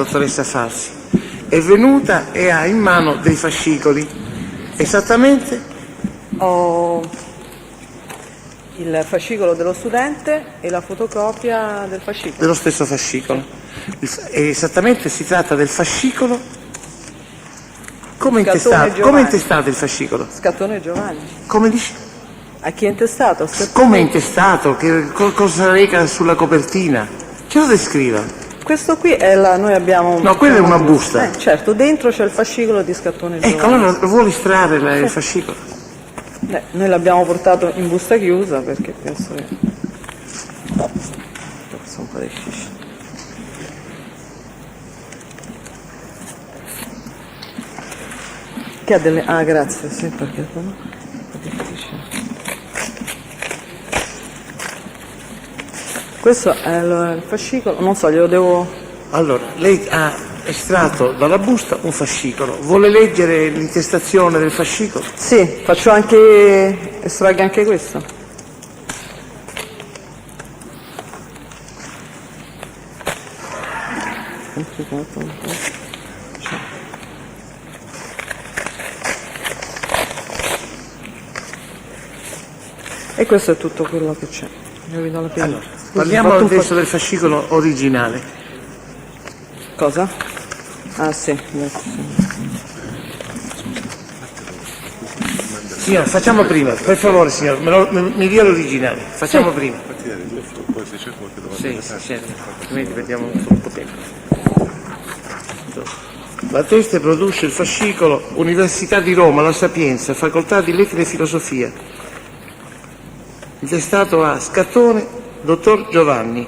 dottoressa Falsi. È venuta e ha in mano dei fascicoli. Esattamente? Ho il fascicolo dello studente e la fotocopia del fascicolo. Dello stesso fascicolo. Esattamente si tratta del fascicolo. Come è intestato il fascicolo? Scattone Giovanni. Come dici? A chi è intestato? Come è intestato? Cosa reca sulla copertina? Ce lo descriva. Questo qui è noi abbiamo... No, quella è una busta. Certo, dentro c'è il fascicolo di Scattone Giovanni. Ecco, allora lo vuole estrarre il fascicolo? Noi l'abbiamo portato in busta chiusa perché penso che... Sono un po' difficili. Che ha delle... Ah, grazie, sì, perché è un po' difficile. Questo è il fascicolo, non so, glielo devo... Allora, lei ha estratto dalla busta un fascicolo. Vuole leggere l'intestazione del fascicolo? Sì, faccio anche... estraggo anche questo. Complicato un po'. E questo è tutto quello che c'è. Io vi do la prima. Allora, parliamo adesso del fascicolo originale. Cosa? Ah sì. Signora, facciamo prima, per favore signor, mi dia l'originale. Facciamo prima. Sì, certo, altrimenti perdiamo troppo tempo. La Teste produce il fascicolo Università di Roma, La Sapienza, Facoltà di Lettere e Filosofia. Intestato a Scattone, dottor Giovanni.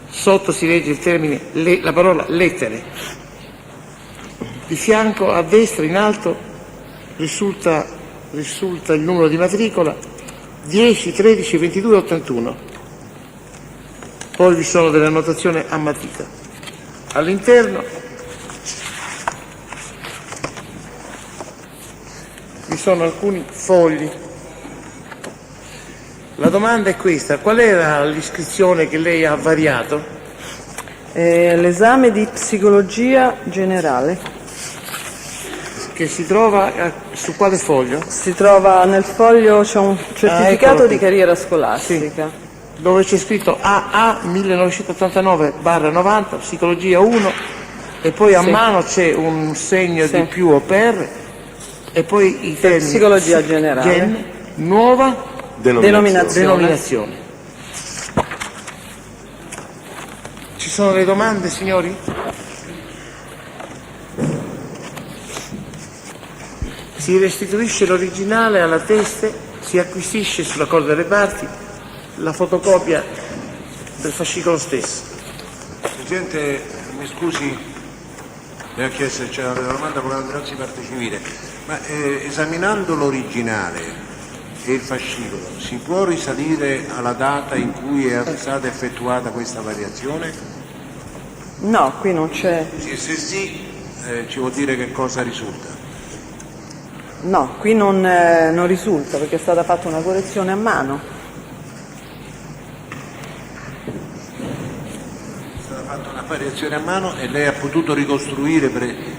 Sotto si legge il termine, la parola lettere. Di fianco a destra in alto risulta il numero di matricola 10, 13, 22, 81. Poi vi sono delle annotazioni a matita. All'interno vi sono alcuni fogli. La domanda è questa: qual era l'iscrizione che lei ha variato? L'esame di psicologia generale. Che si trova su quale foglio? Si trova nel foglio, c'è un certificato di carriera scolastica. Sì. Dove c'è scritto AA 1989/90, psicologia 1, e poi a mano c'è un segno di più o per, e poi i termini psicologia generale. Nuova denominazione. Ci sono le domande, signori? Si restituisce l'originale alla Teste, si acquisisce sulla corda delle parti la fotocopia del fascicolo stesso. Presidente, mi scusi, le ho chiesto se c'era una domanda con la Grazia parte civile, ma esaminando l'originale e il fascicolo, si può risalire alla data in cui è stata effettuata questa variazione? No, qui non c'è. Se sì, ci vuol dire che cosa risulta? No, qui non risulta perché è stata fatta una correzione a mano. È stata fatta una variazione a mano e lei ha potuto ricostruire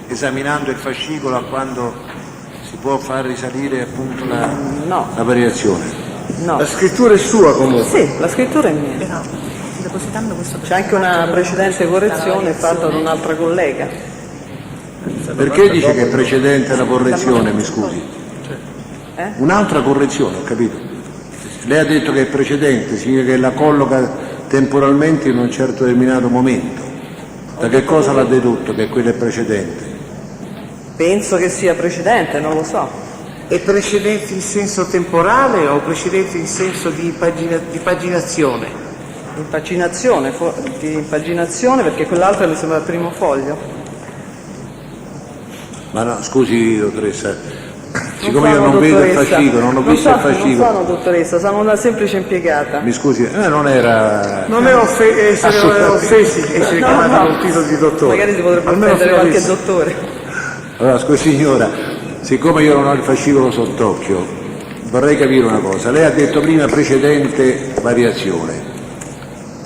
esaminando il fascicolo a quando si può far risalire appunto la variazione? No. La scrittura è sua comunque? Sì, la scrittura è mia. C'è anche una precedente correzione fatta da un'altra collega. Perché dice che è precedente la correzione, mi scusi? Un'altra correzione, ho capito. Lei ha detto che è precedente, significa che la colloca temporalmente in un certo determinato momento. Da che cosa l'ha dedotto che quella è precedente? Penso che sia precedente, non lo so. È precedente in senso temporale o precedente in senso di paginazione? Di impaginazione, perché quell'altra mi sembra il primo foglio. Ma no, scusi dottoressa, siccome io non vedo il fascicolo, non ho visto il fascicolo. Non sono dottoressa, sono una semplice impiegata. Mi scusi, non era... Non è essere offesi essere chiamati col titolo di dottore. Magari si potrebbe offendere qualche dottore. Allora, scusi signora, siccome io non ho il fascicolo sott'occhio, vorrei capire una cosa. Lei ha detto prima precedente variazione.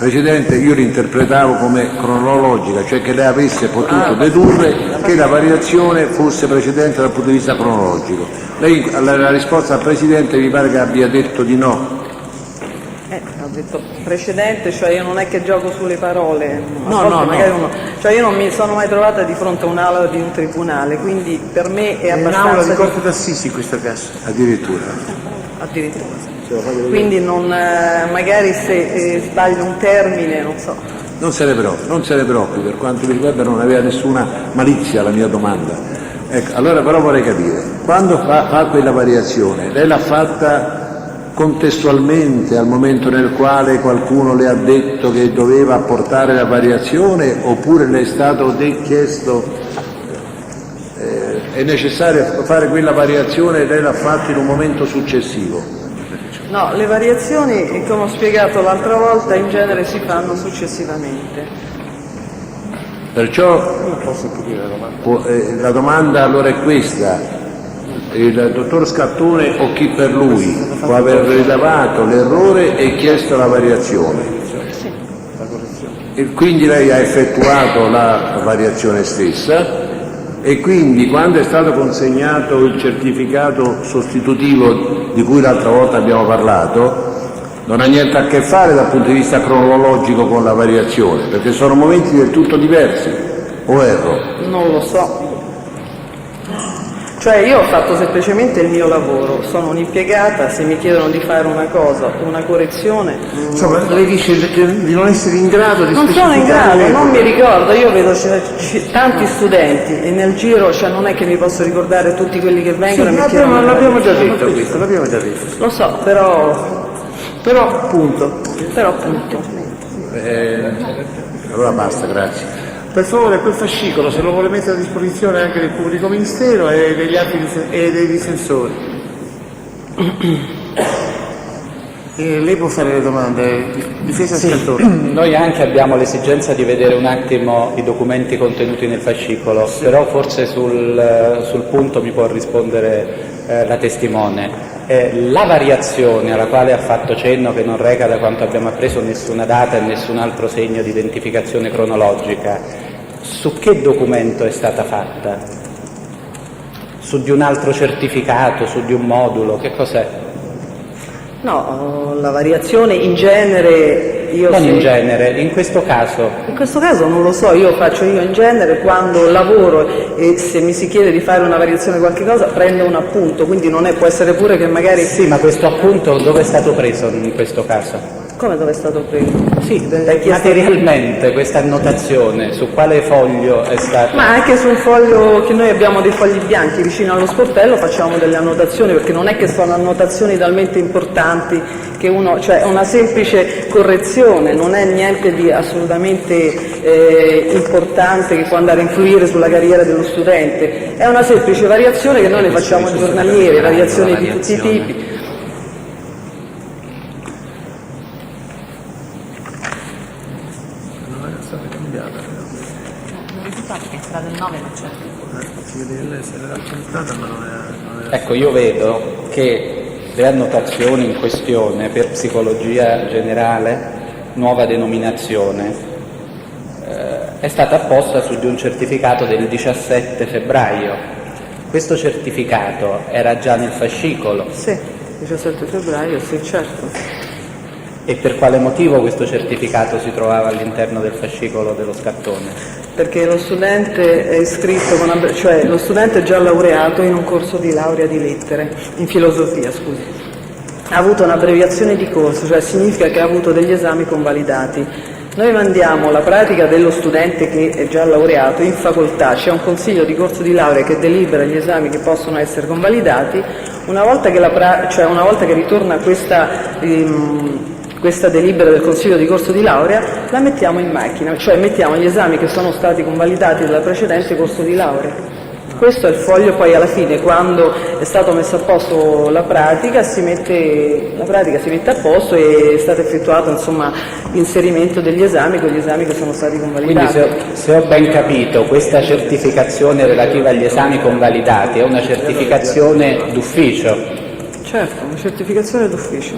Presidente, io l'interpretavo come cronologica, cioè che lei avesse potuto dedurre che la variazione fosse precedente dal punto di vista cronologico. Lei alla risposta al Presidente mi pare che abbia detto di no. Ho detto precedente, cioè io non è che gioco sulle parole, cioè io non mi sono mai trovata di fronte a un'aula di un tribunale, quindi per me è abbastanza... un'aula di Corte d'Assisi in questo caso. Addirittura. Quindi non, magari se sbaglio un termine, non so. Non se ne preoccupi, per quanto mi riguarda non aveva nessuna malizia la mia domanda. Ecco, allora però vorrei capire, quando fa quella variazione, lei l'ha fatta contestualmente al momento nel quale qualcuno le ha detto che doveva apportare la variazione, oppure le è stato chiesto è necessario fare quella variazione e lei l'ha fatta in un momento successivo? No, le variazioni, come ho spiegato l'altra volta, in genere si fanno successivamente. Perciò la domanda allora è questa: il dottor Scattone o chi per lui può aver rilevato l'errore e chiesto la variazione? Sì. E quindi lei ha effettuato la variazione stessa, e quindi quando è stato consegnato il certificato sostitutivo di cui l'altra volta abbiamo parlato, non ha niente a che fare dal punto di vista cronologico con la variazione, perché sono momenti del tutto diversi, o erro? Non lo so. Cioè io ho fatto semplicemente il mio lavoro, sono un'impiegata, se mi chiedono di fare una cosa, una correzione... Insomma, lei dice di non essere in grado di Non sono in grado, specificare... non mi ricordo, io vedo tanti studenti e nel giro, cioè non è che mi posso ricordare tutti quelli che vengono e mi chiedono... L'abbiamo già detto questo, l'abbiamo già detto. Lo so, però appunto. Allora basta, grazie. Per favore, quel fascicolo, se lo vuole mettere a disposizione anche del pubblico ministero e degli altri e dei difensori. Lei può fare le domande, difesa Scattone. Noi anche abbiamo l'esigenza di vedere un attimo i documenti contenuti nel fascicolo, però forse sul punto mi può rispondere la testimone. La variazione alla quale ha fatto cenno, che non reca da quanto abbiamo appreso nessuna data e nessun altro segno di identificazione cronologica, su che documento è stata fatta? Su di un altro certificato, su di un modulo, che cos'è? No, la variazione in genere... In genere, in questo caso? In questo caso non lo so, faccio in genere quando lavoro e se mi si chiede di fare una variazione di qualche cosa prendo un appunto, quindi può essere pure che magari... Sì, ma questo appunto dove è stato preso in questo caso? Come dove è stato preso? Sì, materialmente questa annotazione, su quale foglio è stata? Ma anche su un foglio, che noi abbiamo dei fogli bianchi vicino allo sportello, facciamo delle annotazioni, perché non è che sono annotazioni talmente importanti che cioè una semplice correzione, non è niente di assolutamente importante che può andare a influire sulla carriera dello studente, è una semplice variazione che noi le facciamo giornaliere, variazioni di tutti i tipi. Ecco, io vedo che le annotazioni in questione per psicologia generale, nuova denominazione, è stata apposta su di un certificato del 17 febbraio. Questo certificato era già nel fascicolo? Sì, 17 febbraio, sì, certo. E per quale motivo questo certificato si trovava all'interno del fascicolo dello Scattone? Perché lo studente è iscritto, cioè lo studente è già laureato in un corso di laurea di lettere, in filosofia, scusi. Ha avuto un'abbreviazione di corso, cioè significa che ha avuto degli esami convalidati. Noi mandiamo la pratica dello studente che è già laureato in facoltà, c'è un consiglio di corso di laurea che delibera gli esami che possono essere convalidati. Una volta che ritorna questa delibera del consiglio di corso di laurea, la mettiamo in macchina, cioè mettiamo gli esami che sono stati convalidati dal precedente corso di laurea. Questo è il foglio, poi alla fine, quando è stato messo a posto la pratica si mette a posto e è stato effettuato l'inserimento degli esami con gli esami che sono stati convalidati. Quindi se ho ben capito, questa certificazione relativa agli esami convalidati è una certificazione d'ufficio? Certo, una certificazione d'ufficio.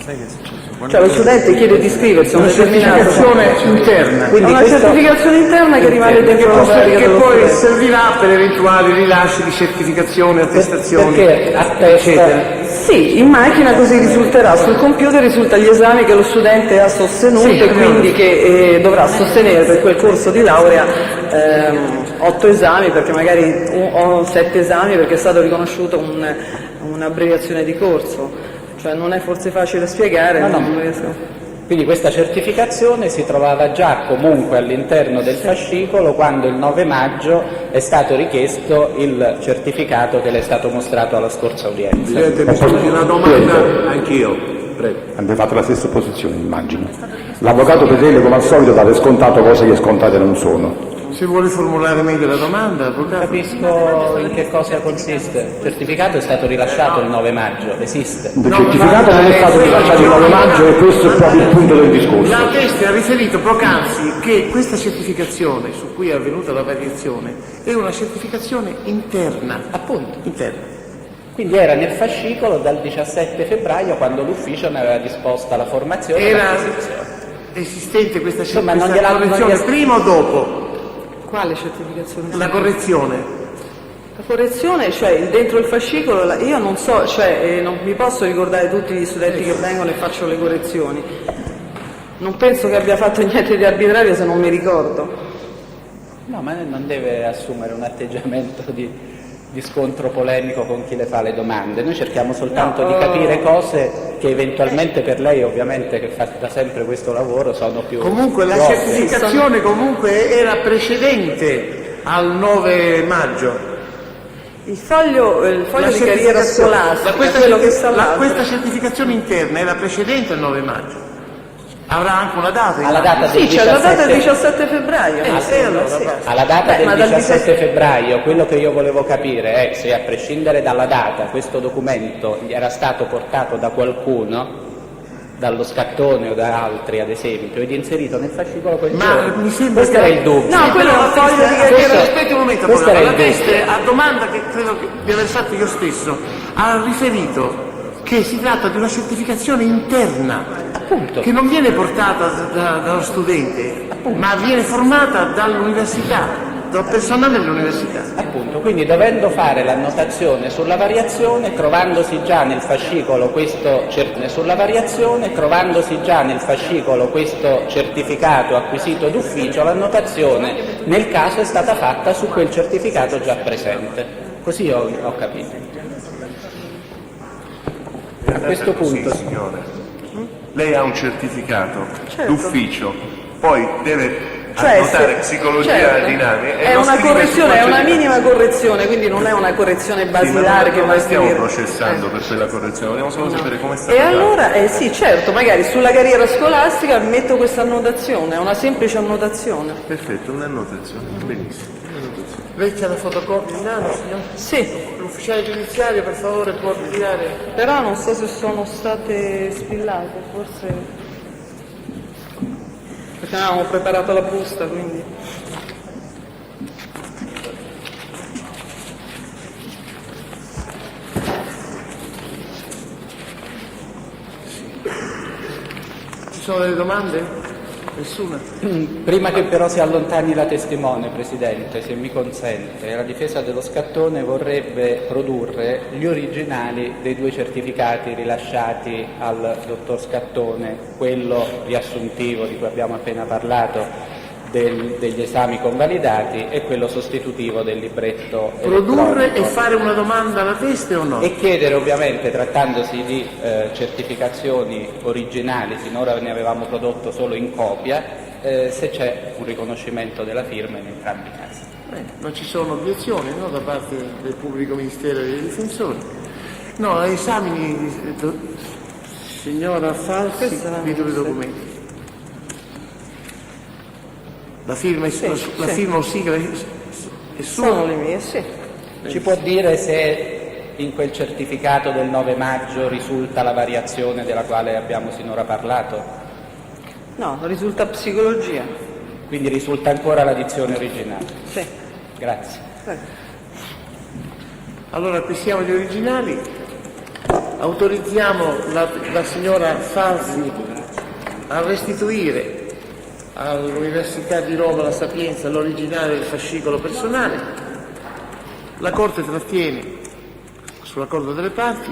Sai che è successo? Cioè lo studente chiede di iscriversi a un Una determinato... certificazione interna. Quindi una certificazione interna che rimane dentro la pratica Che dello poi studente. servirà per eventuali rilasci di certificazioni, attestazioni, Perché eccetera. Sì, in macchina così risulterà, sul computer risulta gli esami che lo studente ha sostenuto Sì, e quindi che dovrà sostenere per quel corso di laurea 8 esami, perché magari o 7 esami perché è stato riconosciuto un'abbreviazione di corso. Cioè non è forse facile spiegare, No, no. non riesco. Quindi questa certificazione si trovava già comunque all'interno del fascicolo quando il 9 maggio è stato richiesto il certificato che le è stato mostrato alla scorsa udienza. Presidente, mi scusi una domanda, anch'io, prego. Avete fatto la stessa opposizione, immagino. L'avvocato Petrelli, come al solito, dà per scontato cose che scontate non sono. Se vuole formulare meglio la domanda, avvocato. Capisco in che cosa consiste. Il certificato è stato rilasciato il 9 maggio, esiste. Il certificato non è stato rilasciato il 9 maggio e questo è proprio il punto del discorso. La Teste ha riferito poc'anzi che questa certificazione su cui è avvenuta la variazione è una certificazione interna, Appunto. interna. Quindi era nel fascicolo dal 17 febbraio quando l'ufficio ne aveva disposta la formazione e Era l'acquisizione. esistente questa Insomma, non correzione gliela- prima o dopo Quale certificazione? la correzione? La correzione, cioè dentro il fascicolo, io non so, cioè non mi posso ricordare tutti gli studenti che vengono e faccio le correzioni. Non penso che abbia fatto niente di arbitrario se non mi ricordo. No, ma non deve assumere un atteggiamento di scontro polemico con chi le fa le domande. Noi cerchiamo soltanto di capire cose che eventualmente per lei, ovviamente, che fa da sempre questo lavoro, sono più Comunque la ovvie. certificazione comunque era precedente al 9 maggio. Il foglio di carriera certificazione- scolastica, questa, quello che sta là. questa certificazione interna era precedente al 9 maggio. Avrà anche una data. Alla data del Sì, c'è la data del 17 17 febbraio. sì, allora, sì. basta. Alla data Beh, ma del dal 17 febbraio, quello che io volevo capire è se a prescindere dalla data questo documento gli era stato portato da qualcuno, dallo Scattone o da altri ad esempio, ed inserito nel fascicolo quel Ma giorno. mi sembra Questo era il dubbio. No, quello è un foglio di carriera. Aspetti un momento, questo era avvocato. il La dubbio. Teste, a domanda che credo di aver fatto io stesso, ha riferito che si tratta di una certificazione interna Appunto. che non viene portata dallo studente, ma viene formata dall'università, dal personale dell'università. Appunto, quindi dovendo fare l'annotazione sulla variazione, trovandosi già nel fascicolo questo certificato acquisito d'ufficio, l'annotazione nel caso è stata fatta su quel certificato già presente. Così ho capito. A questo punto, signore, lei ha un certificato Certo. d'ufficio, poi deve Cioè, annotare se- psicologia certo. dinamica e È lo una scrive correzione, sul è una certificato. minima correzione, quindi non è una correzione Sì, ma basilare che non va a stiamo finire. processando per quella correzione, vogliamo solo sapere come sta E allora, sì, certo, magari sulla carriera scolastica metto questa annotazione, è una semplice annotazione. Perfetto, un'annotazione, benissimo. Lei c'ha la fotocopia in mano, signor? Sì, L'ufficiale giudiziario, per favore, può ritirare. però non so se sono state spillate, forse... Perché non avevamo preparato la busta, quindi... Ci sono delle domande? Nessuna? prima che però si allontani la testimone, Presidente, se mi consente, la difesa dello Scattone vorrebbe produrre gli originali dei 2 certificati rilasciati al dottor Scattone, quello riassuntivo di cui abbiamo appena parlato degli esami convalidati e quello sostitutivo del libretto Produrre elettronico. e fare una domanda alla Teste o no? E chiedere ovviamente, trattandosi di certificazioni originali, finora ne avevamo prodotto solo in copia, se c'è un riconoscimento della firma in entrambi i casi. Non ci sono obiezioni, no, da parte del pubblico ministero e dei difensori. No, esamini, signora Falsi, Questa è la di due mia, sì. documenti. La firma, la sì. firma o sigla è sua? Sono le mie, sì. Ci può dire se in quel certificato del 9 maggio risulta la variazione della quale abbiamo sinora parlato? No, risulta psicologia. Quindi risulta ancora la dizione originale. Sì. Grazie. Allora acquistiamo gli originali, autorizziamo la signora Falsi a restituire all'Università di Roma La Sapienza l'originale del fascicolo personale. La Corte trattiene sull'accordo delle parti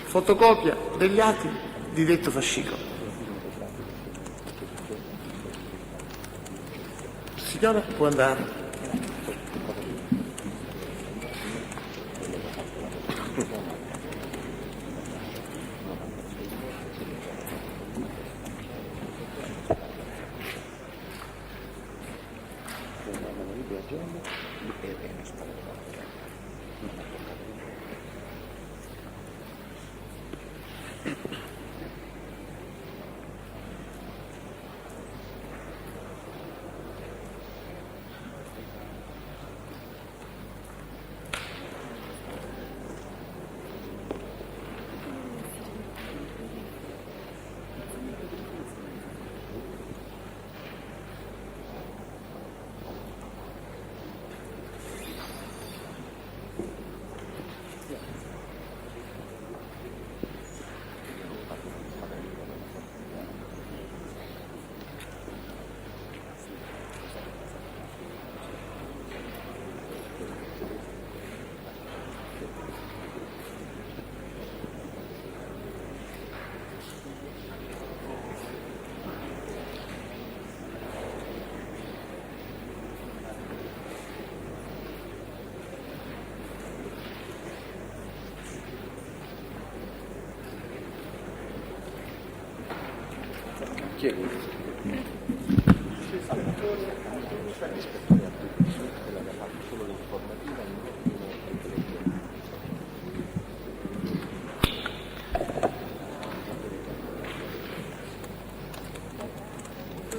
fotocopia degli atti di detto fascicolo. Signora, può andare.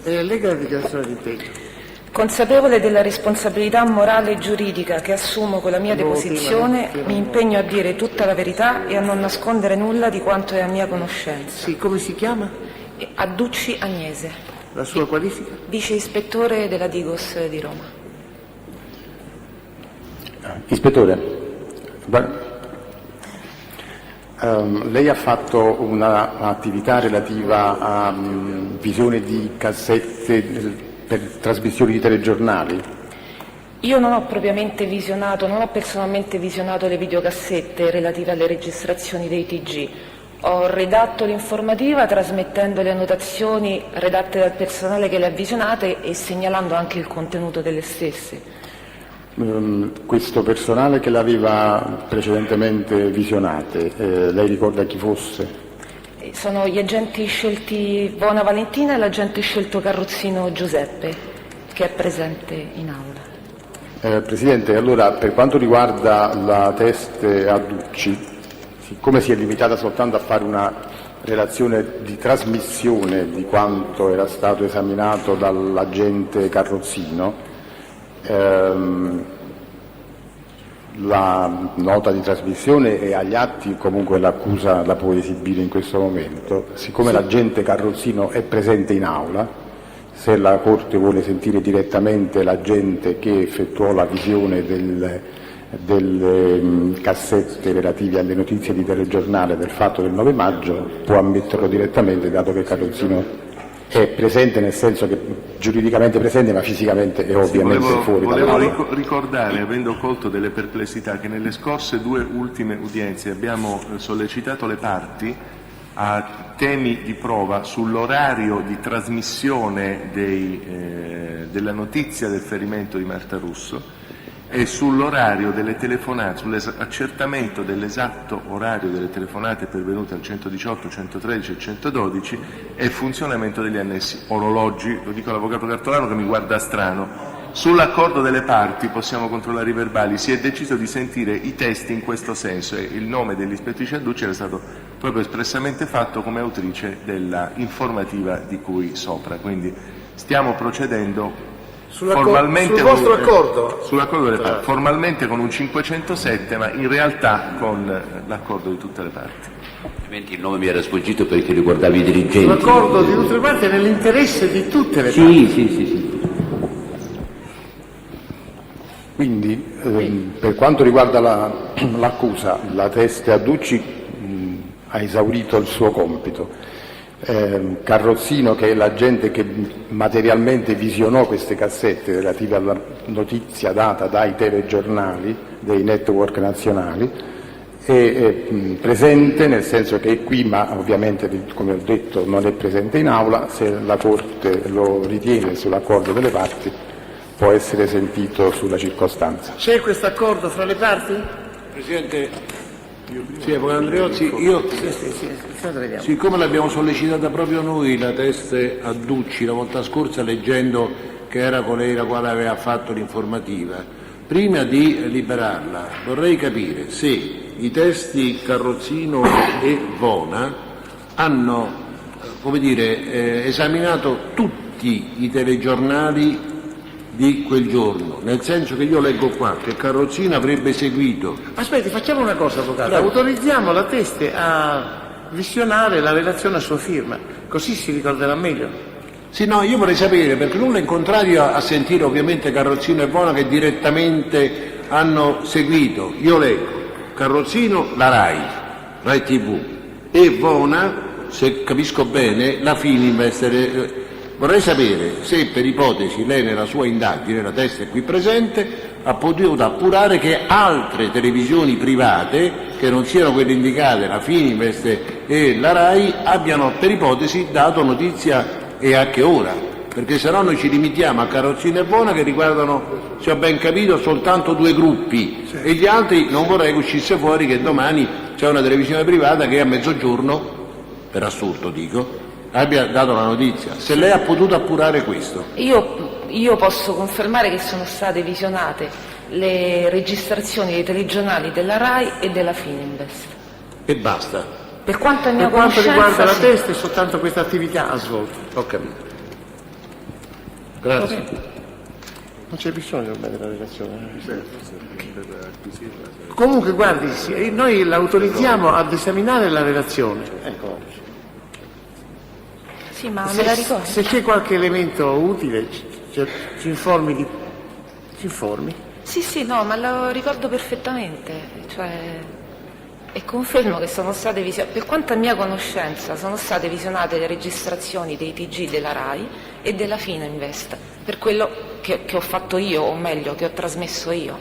Legga la dichiarazione di impegno. Consapevole della responsabilità morale e giuridica che assumo con la mia deposizione, mi impegno a dire tutta la verità e a non nascondere nulla di quanto è a mia conoscenza. Sì, come si chiama? Adducci Agnese, La sua qualifica? vice ispettore della Digos di Roma. Ispettore, lei ha fatto un'attività relativa a visione di cassette per trasmissioni di telegiornali? Io non ho propriamente visionato, non ho personalmente visionato le videocassette relative alle registrazioni dei TG. Ho redatto l'informativa trasmettendo le annotazioni redatte dal personale che le ha visionate e segnalando anche il contenuto delle stesse. Questo personale che l'aveva precedentemente visionate, lei ricorda chi fosse? Sono gli agenti scelti Bona Valentina e l'agente scelto Carrozzino Giuseppe, che è presente in aula. Presidente, allora per quanto riguarda la teste Adducci, siccome si è limitata soltanto a fare una relazione di trasmissione di quanto era stato esaminato dall'agente Carrozzino, la nota di trasmissione e agli atti comunque l'accusa la può esibire in questo momento. Siccome l'agente Carrozzino è presente in aula, se la Corte vuole sentire direttamente l'agente che effettuò la visione delle cassette relative alle notizie di telegiornale del fatto del 9 maggio, può ammetterlo direttamente, dato che Carrozzino è presente, nel senso che giuridicamente presente ma fisicamente è ovviamente fuori dall'aula. Volevo ricordare, avendo colto delle perplessità, che nelle scorse due ultime udienze abbiamo sollecitato le parti a temi di prova sull'orario di trasmissione della notizia del ferimento di Marta Russo e sull'orario delle telefonate, sull'accertamento dell'esatto orario delle telefonate pervenute al 118, 113 e 112 e il funzionamento degli annessi orologi. Lo dico all'avvocato Cartolano che mi guarda strano. Sull'accordo delle parti, possiamo controllare i verbali, si è deciso di sentire i testi in questo senso e il nome dell'ispettrice Adducci era stato proprio espressamente fatto come autrice della informativa di cui sopra. Quindi stiamo procedendo formalmente sul vostro accordo? Sull'accordo delle parti, formalmente con un 507, ma in realtà con l'accordo di tutte le parti. Altrimenti il nome mi era sfuggito perché riguardava i dirigenti. L'accordo di tutte le parti è nell'interesse di tutte le Sì, parti. sì. Quindi, per quanto riguarda l'accusa, la teste Adducci ha esaurito il suo compito. Carrozzino, che è l'agente che materialmente visionò queste cassette relative alla notizia data dai telegiornali, dei network nazionali, è presente, nel senso che è qui, ma ovviamente, come ho detto, non è presente in aula. Se la Corte lo ritiene sull'accordo delle parti, può essere sentito sulla circostanza. C'è questo accordo fra le parti? Presidente, sì, Avvocato Andreozzi, siccome l'abbiamo sollecitata proprio noi la teste a Ducci la volta scorsa, leggendo che era colei la quale aveva fatto l'informativa, prima di liberarla vorrei capire se i testi Carrozzino e Vona hanno, come dire, esaminato tutti i telegiornali di quel giorno, nel senso che io leggo qua che Carrozzino avrebbe seguito. Aspetti, facciamo una cosa, Avvocato. Autorizziamo la teste a visionare la relazione a sua firma, così si ricorderà meglio. Sì, no, io vorrei sapere, perché nulla in contrario a sentire ovviamente Carrozzino e Vona che direttamente hanno seguito. Io leggo Carrozzino la Rai TV, e Vona, se capisco bene, la Fininvest. Vorrei sapere se per ipotesi lei nella sua indagine, la testa è qui presente, ha potuto appurare che altre televisioni private, che non siano quelle indicate, la Fininvest e la Rai, abbiano per ipotesi dato notizia e a che ora, perché se no noi ci limitiamo a Carrozzino e Vona che riguardano, se ho ben capito, soltanto 2 gruppi, e gli altri non vorrei che uscisse fuori che domani c'è una televisione privata che a mezzogiorno, per assurdo dico, abbia dato la notizia. Se lei ha potuto appurare questo. Io posso confermare che sono state visionate le registrazioni dei telegiornali della RAI e della Fininvest. E basta. Per quanto Per quanto riguarda la sì. testa, è soltanto questa attività ha svolto. Ho capito. Grazie. Non c'è bisogno ormai della relazione. Comunque, guardi, noi l'autorizziamo ad esaminare la relazione. Ecco. Sì, ma me la ricordo. Se c'è qualche elemento utile, ci informi. Ci informi? Sì, no, ma lo ricordo perfettamente. E confermo che sono state visionate, per quanta mia conoscenza, sono state visionate le registrazioni dei TG della RAI e della Fininvest, per quello che ho fatto io, o meglio, che ho trasmesso io.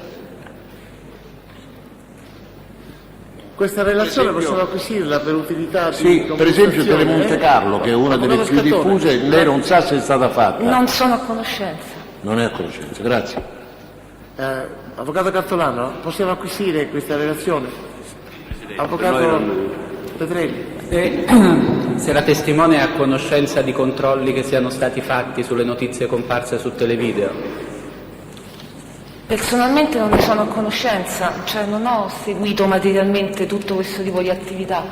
Questa relazione possiamo acquisirla per utilità di Sì, per esempio Telemonte Carlo, che è una delle più diffuse, lei non sa se è stata fatta. Non sono a conoscenza. Non è a conoscenza, grazie. Avvocato Cartolano, possiamo acquisire questa relazione? Avvocato Petrelli. Se la testimone è a conoscenza di controlli che siano stati fatti sulle notizie comparse su televideo. Personalmente non ne sono a conoscenza, non ho seguito materialmente tutto questo tipo di attività.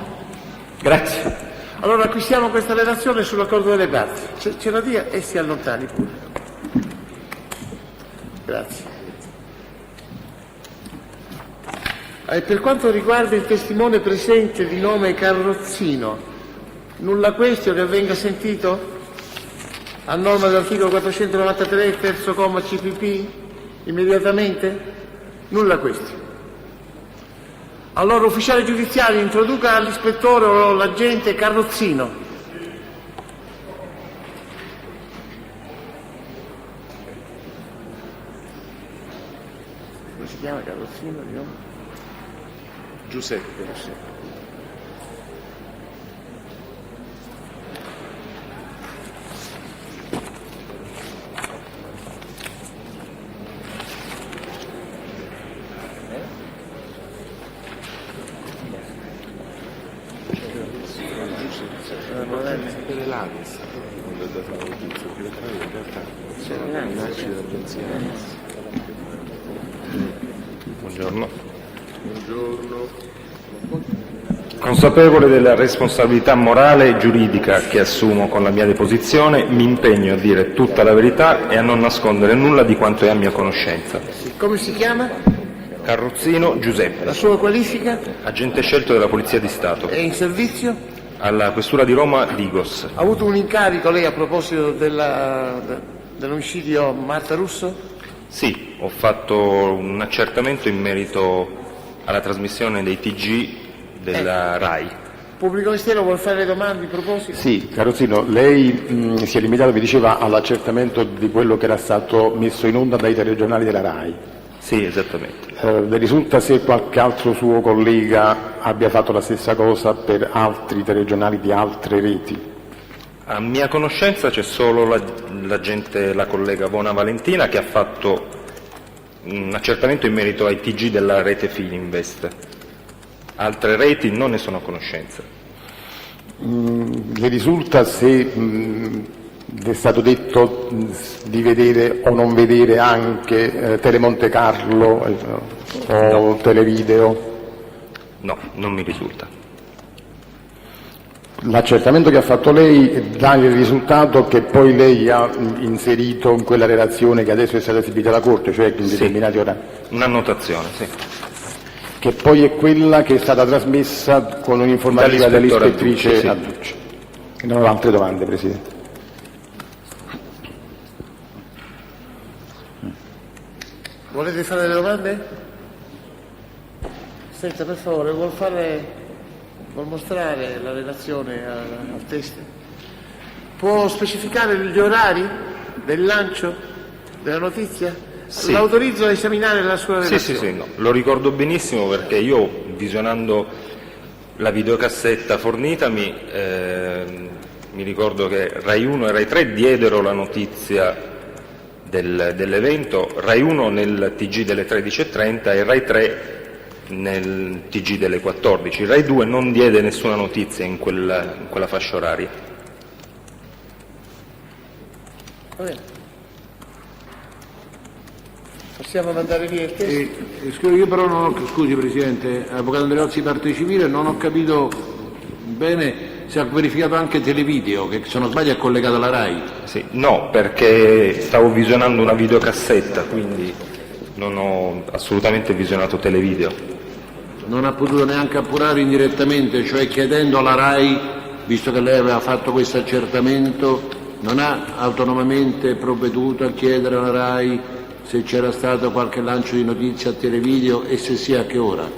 Grazie. Allora acquistiamo questa relazione sull'accordo delle parti. Ce la dia e si allontani pure. Grazie. Per quanto riguarda il testimone presente di nome Carrozzino, nulla questio che venga sentito a norma dell'articolo 493, terzo comma CPP, immediatamente? Nulla questio. Allora, ufficiale giudiziario, introduca all'ispettore o l'agente Carrozzino. Come si chiama Carrozzino di nome? Giuseppe. Buongiorno. Consapevole della responsabilità morale e giuridica che assumo con la mia deposizione, mi impegno a dire tutta la verità e a non nascondere nulla di quanto è a mia conoscenza. Come si chiama? Carrozzino Giuseppe. La sua qualifica? Agente scelto della Polizia di Stato. È in servizio? Alla Questura di Roma, Digos. Ha avuto un incarico lei a proposito dell'omicidio Marta Russo? Sì, ho fatto un accertamento in merito alla trasmissione dei TG della RAI. Pubblico Ministero vuol fare le domande in proposito? Sì, Carosino, lei si è limitato, mi diceva, all'accertamento di quello che era stato messo in onda dai telegiornali della RAI. Sì, esattamente. Le risulta se qualche altro suo collega abbia fatto la stessa cosa per altri telegiornali di altre reti? A mia conoscenza c'è solo la collega Bona Valentina che ha fatto un accertamento in merito ai TG della rete Fininvest. Altre reti non ne sono a conoscenza. Le risulta se è stato detto di vedere o non vedere anche Telemonte Carlo o Televideo? No, non mi risulta. L'accertamento che ha fatto lei dà il risultato che poi lei ha inserito in quella relazione che adesso è stata esibita alla Corte, cioè in determinati orari? Un'annotazione, sì. Che poi è quella che è stata trasmessa con un'informativa dall'ispettrice Adducci. Non ho altre domande, Presidente. Volete fare delle domande? Senta, per favore, vuol mostrare la relazione al test? Può specificare gli orari del lancio della notizia? Sì. L'autorizzo a esaminare la sua relazione. Sì, no. Lo ricordo benissimo perché io, visionando la videocassetta fornitami, mi ricordo che Rai 1 e Rai 3 diedero la notizia dell'evento, Rai 1 nel TG delle 13:30 e Rai 3 nel TG delle 14. Rai 2 non diede nessuna notizia in quella fascia oraria. Va bene. Possiamo mandare via il testo? Io però non ho, scusi Presidente, Avvocato Andreozzi, parte civile, non ho capito bene se ha verificato anche Televideo, che se non sbaglio è collegato alla RAI. Sì, no, perché stavo visionando una videocassetta, quindi non ho assolutamente visionato Televideo. Non ha potuto neanche appurare indirettamente, cioè chiedendo alla RAI, visto che lei aveva fatto questo accertamento, non ha autonomamente provveduto a chiedere alla RAI se c'era stato qualche lancio di notizia a Televideo e se sì a che ora?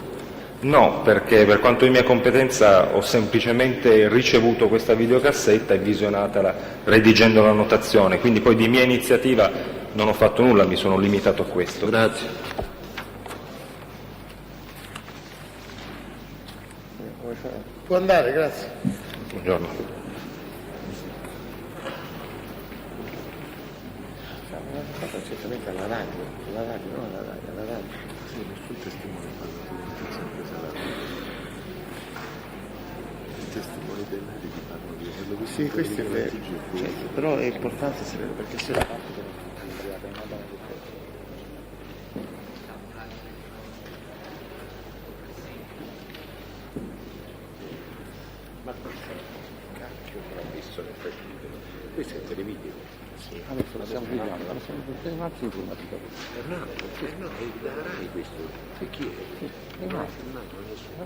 No, perché per quanto di mia competenza ho semplicemente ricevuto questa videocassetta e visionatela redigendo l'annotazione, quindi poi di mia iniziativa non ho fatto nulla, mi sono limitato a questo. Grazie. Può andare, grazie. Buongiorno. Certamente alla radio, no, alla radio. Sì, nessun testimone parla di notizia presa alla radio. I testimoni dei medici parlano di quello che sì, questo è vero, certo, però è importante sapere perché se la parte ma cacchio non ha visto l'effetto di questo è il televideo. Adesso lo stiamo guidando, è un altro informativo. No, è la RAI questo. E chi è? Sì, è un altro.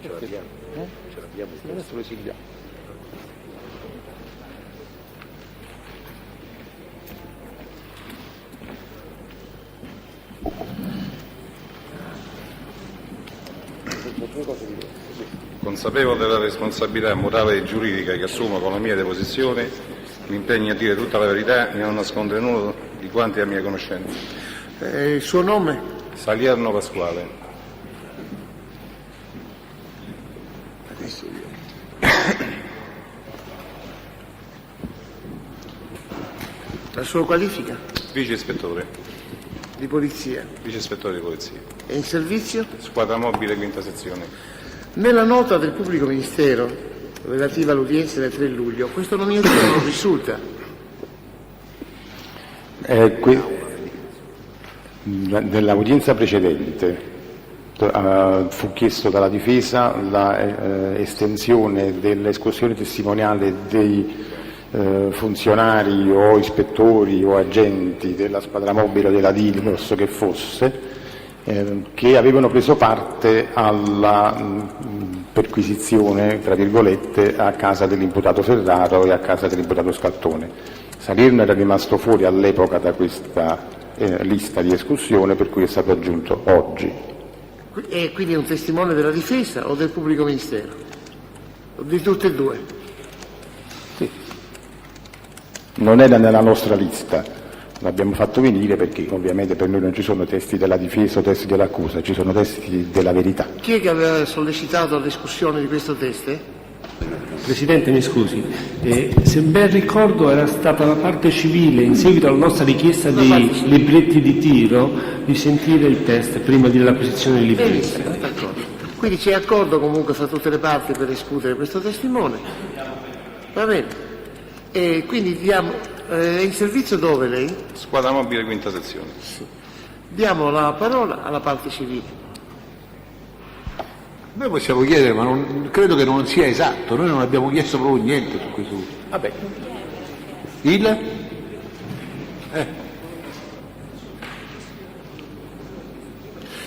Ce l'abbiamo. Ce l'abbiamo. Adesso lo esilviamo. Consapevole della responsabilità morale e giuridica che assumo con la mia deposizione, mi impegno a dire tutta la verità e a non nascondere nulla di quanto è a mia conoscenza. Il suo nome? Salerno Pasquale. Adesso io. La sua qualifica? Vice ispettore. Di polizia? Vice ispettore di polizia. E in servizio? Squadra mobile, quinta sezione. Nella nota del pubblico ministero relativa all'udienza del 3 luglio, questo nominazione non risulta. Nell'udienza precedente fu chiesto dalla difesa l'estensione dell'escursione testimoniale dei funzionari o ispettori o agenti della squadra mobile della DILMOS che fosse, che avevano preso parte alla perquisizione, tra virgolette, a casa dell'imputato Ferraro e a casa dell'imputato Scaltone. Salerno era rimasto fuori all'epoca da questa lista di escursione, per cui è stato aggiunto oggi. E quindi è un testimone della difesa o del pubblico ministero? Di tutte e due? Non era nella nostra lista, l'abbiamo fatto venire perché ovviamente per noi non ci sono testi della difesa o testi dell'accusa, ci sono testi della verità. Chi è che aveva sollecitato la discussione di questo test? Presidente, mi scusi, se ben ricordo era stata la parte civile, in seguito alla nostra richiesta di libretti di tiro, di sentire il test prima dell'acquisizione dei libretti. Benissimo, d'accordo. Quindi c'è accordo comunque fra tutte le parti per escludere questo testimone. Va bene. E quindi diamo, è in servizio dove lei? Squadra mobile, quinta sezione. Sì. Diamo la parola alla parte civile. Noi possiamo chiedere, ma credo che non sia esatto, noi non abbiamo chiesto proprio niente su questo. Vabbè.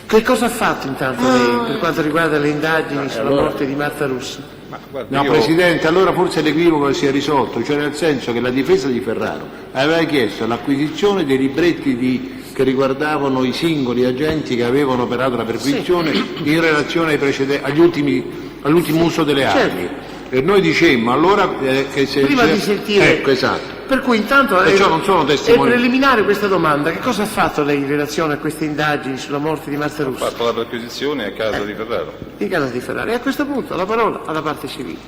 Che cosa ha fatto intanto lei per quanto riguarda le indagini sulla morte di Marta Russo? No, Presidente, allora forse l'equivoco si è risolto, cioè nel senso che la difesa di Ferraro aveva chiesto l'acquisizione dei libretti che riguardavano i singoli agenti che avevano operato la perquisizione in relazione all'ultimo uso delle armi. E noi dicemmo allora che se... Prima di sentire... Ecco, esatto. Per cui intanto non sono è testimoni. preliminare questa domanda. Che cosa ha fatto lei in relazione a queste indagini sulla morte di Marta Russo? Ho fatto la perquisizione a casa di Ferraro. In casa di Ferrari. E a questo punto la parola alla parte civile.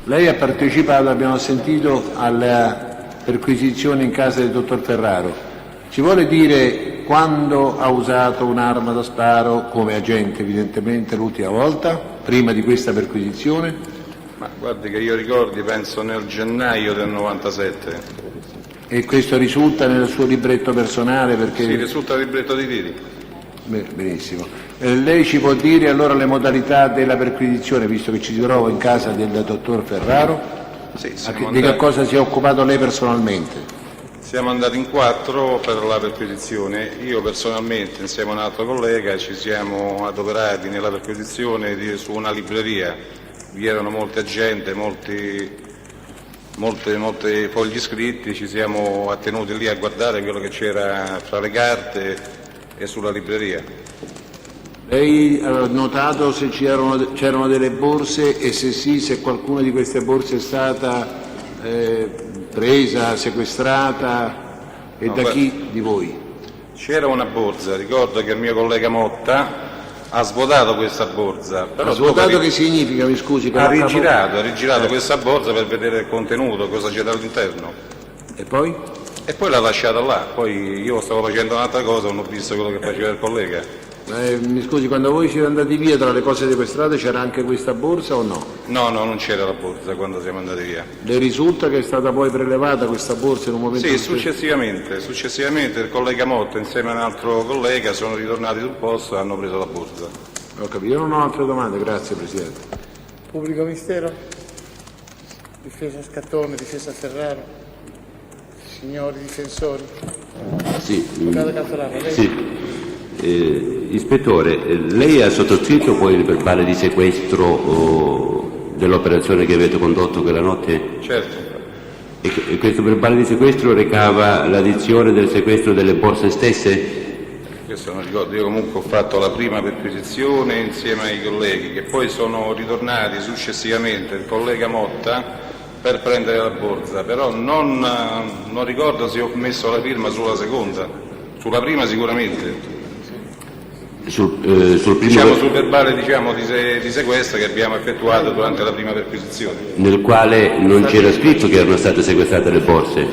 Lei ha partecipato, abbiamo sentito, alla perquisizione in casa del dottor Ferraro. Ci vuole dire quando ha usato un'arma da sparo come agente, evidentemente l'ultima volta, prima di questa perquisizione? Ma guardi che io ricordi, penso nel gennaio del 97. E questo risulta nel suo libretto personale? Perché... Sì, risulta nel libretto di tiri. Benissimo. Lei ci può dire allora le modalità della perquisizione, visto che ci si trova in casa del dottor Ferraro? Sì, di che cosa si è occupato lei personalmente? Siamo andati in 4 per la perquisizione. Io personalmente, insieme a un altro collega, ci siamo adoperati nella perquisizione su una libreria. Vi erano molta gente, molti fogli scritti, ci siamo attenuti lì a guardare quello che c'era fra le carte e sulla libreria. Lei ha notato se c'erano delle borse e se sì, se qualcuna di queste borse è stata presa, sequestrata e da chi di voi? C'era una borsa, ricordo che il mio collega Motta ha svuotato questa borsa. Ha svuotato che significa, mi scusi? Ha rigirato questa borsa per vedere il contenuto, cosa c'era all'interno. E poi? E poi l'ha lasciata là, poi io stavo facendo un'altra cosa, non ho visto quello che faceva il collega. Mi scusi, quando voi siete andati via tra le cose sequestrate c'era anche questa borsa o no? No, non c'era la borsa quando siamo andati via. Le risulta che è stata poi prelevata questa borsa in un momento? Sì, successivamente il collega Motta insieme a un altro collega sono ritornati sul posto e hanno preso la borsa. Ho capito, io non ho altre domande, grazie Presidente. Pubblico Ministero? Difesa Scattone, difesa Ferraro? Signori difensori? Sì. Avvocato Catalano, lei? Sì. Ispettore, lei ha sottoscritto poi il verbale di sequestro dell'operazione che avete condotto quella notte? Certo. E questo verbale di sequestro recava l'addizione del sequestro delle borse stesse? Questo non ricordo, io comunque ho fatto la prima perquisizione insieme ai colleghi che poi sono ritornati successivamente il collega Motta per prendere la borsa, però non ricordo se ho messo la firma sulla seconda, sulla prima sicuramente. Sul verbale di sequestro che abbiamo effettuato durante la prima perquisizione. Nel quale non c'era scritto che erano state sequestrate le borse?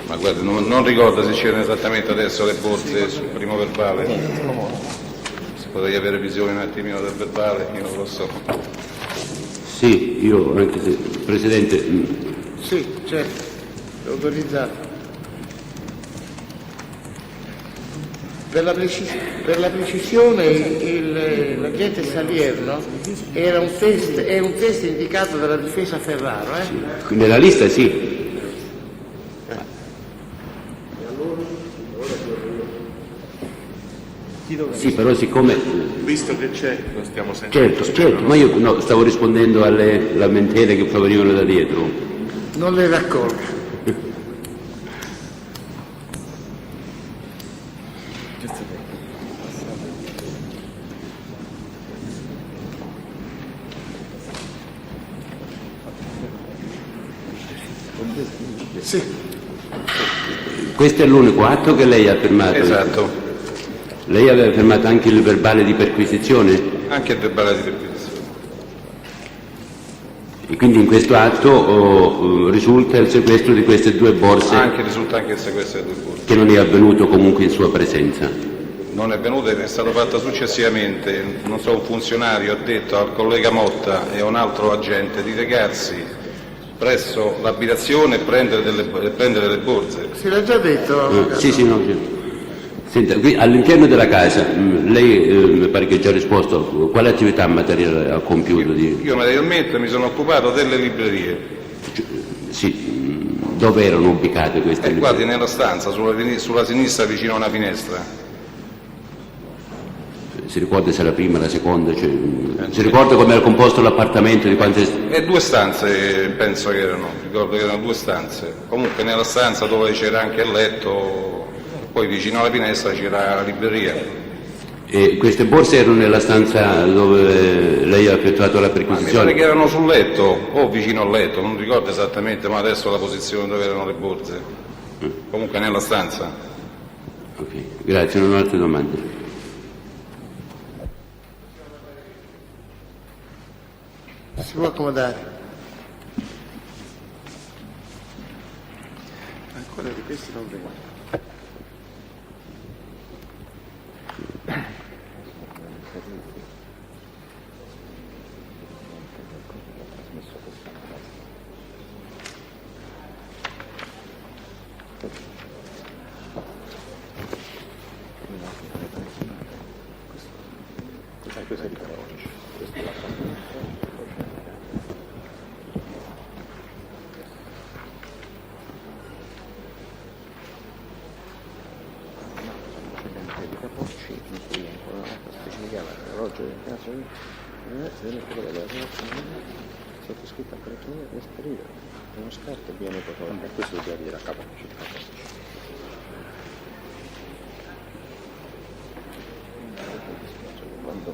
Ma guarda, non ricordo se c'erano esattamente adesso le borse sul primo verbale. Se potrei avere visione un attimino del verbale, io non lo so. Sì, io anche se... Presidente... Sì, certo, è autorizzato. Per la precisione l'agente Salier è un test indicato dalla difesa Ferraro. Nella lista sì. Sì, però siccome... Visto che c'è, lo stiamo sentendo. Certo, ma io stavo rispondendo alle lamentele che provenivano da dietro. Non le raccolgo. Sì. Questo è l'unico atto che lei ha firmato? Esatto. Lei aveva firmato anche il verbale di perquisizione? Anche il verbale di perquisizione. E quindi in questo atto risulta il sequestro di queste due borse? Risulta anche il sequestro delle due borse. Che non è avvenuto comunque in sua presenza? Non è avvenuto ed è stato fatto successivamente. Non so, un funzionario ha detto al collega Motta e a un altro agente di recarsi presso l'abitazione e prendere delle borse. Si l'ha già detto? Sì, no. Sì. Senta, qui all'interno della casa, lei mi pare che ha già risposto, quale attività materiale ha compiuto? Io materialmente mi sono occupato delle librerie. Sì, dove erano ubicate queste librerie? Guardi, nella stanza, sulla sinistra vicino a una finestra. Si ricorda se la prima, la seconda? Si ricorda come era composto l'appartamento? Di quante... Due stanze penso che erano, ricordo che erano 2 stanze. Comunque nella stanza dove c'era anche il letto, poi vicino alla finestra c'era la libreria. E queste borse erano nella stanza dove lei ha effettuato la perquisizione? Mi pare che erano sul letto o vicino al letto, non ricordo esattamente, ma adesso la posizione dove erano le borse. Comunque nella stanza. Ok, grazie, non ho altre domande. Si può accomodare. Ancora di questi non vengono. sottoscritta per questo periodo, uno scarto viene proprio, questo lo deve dire a capo. Quando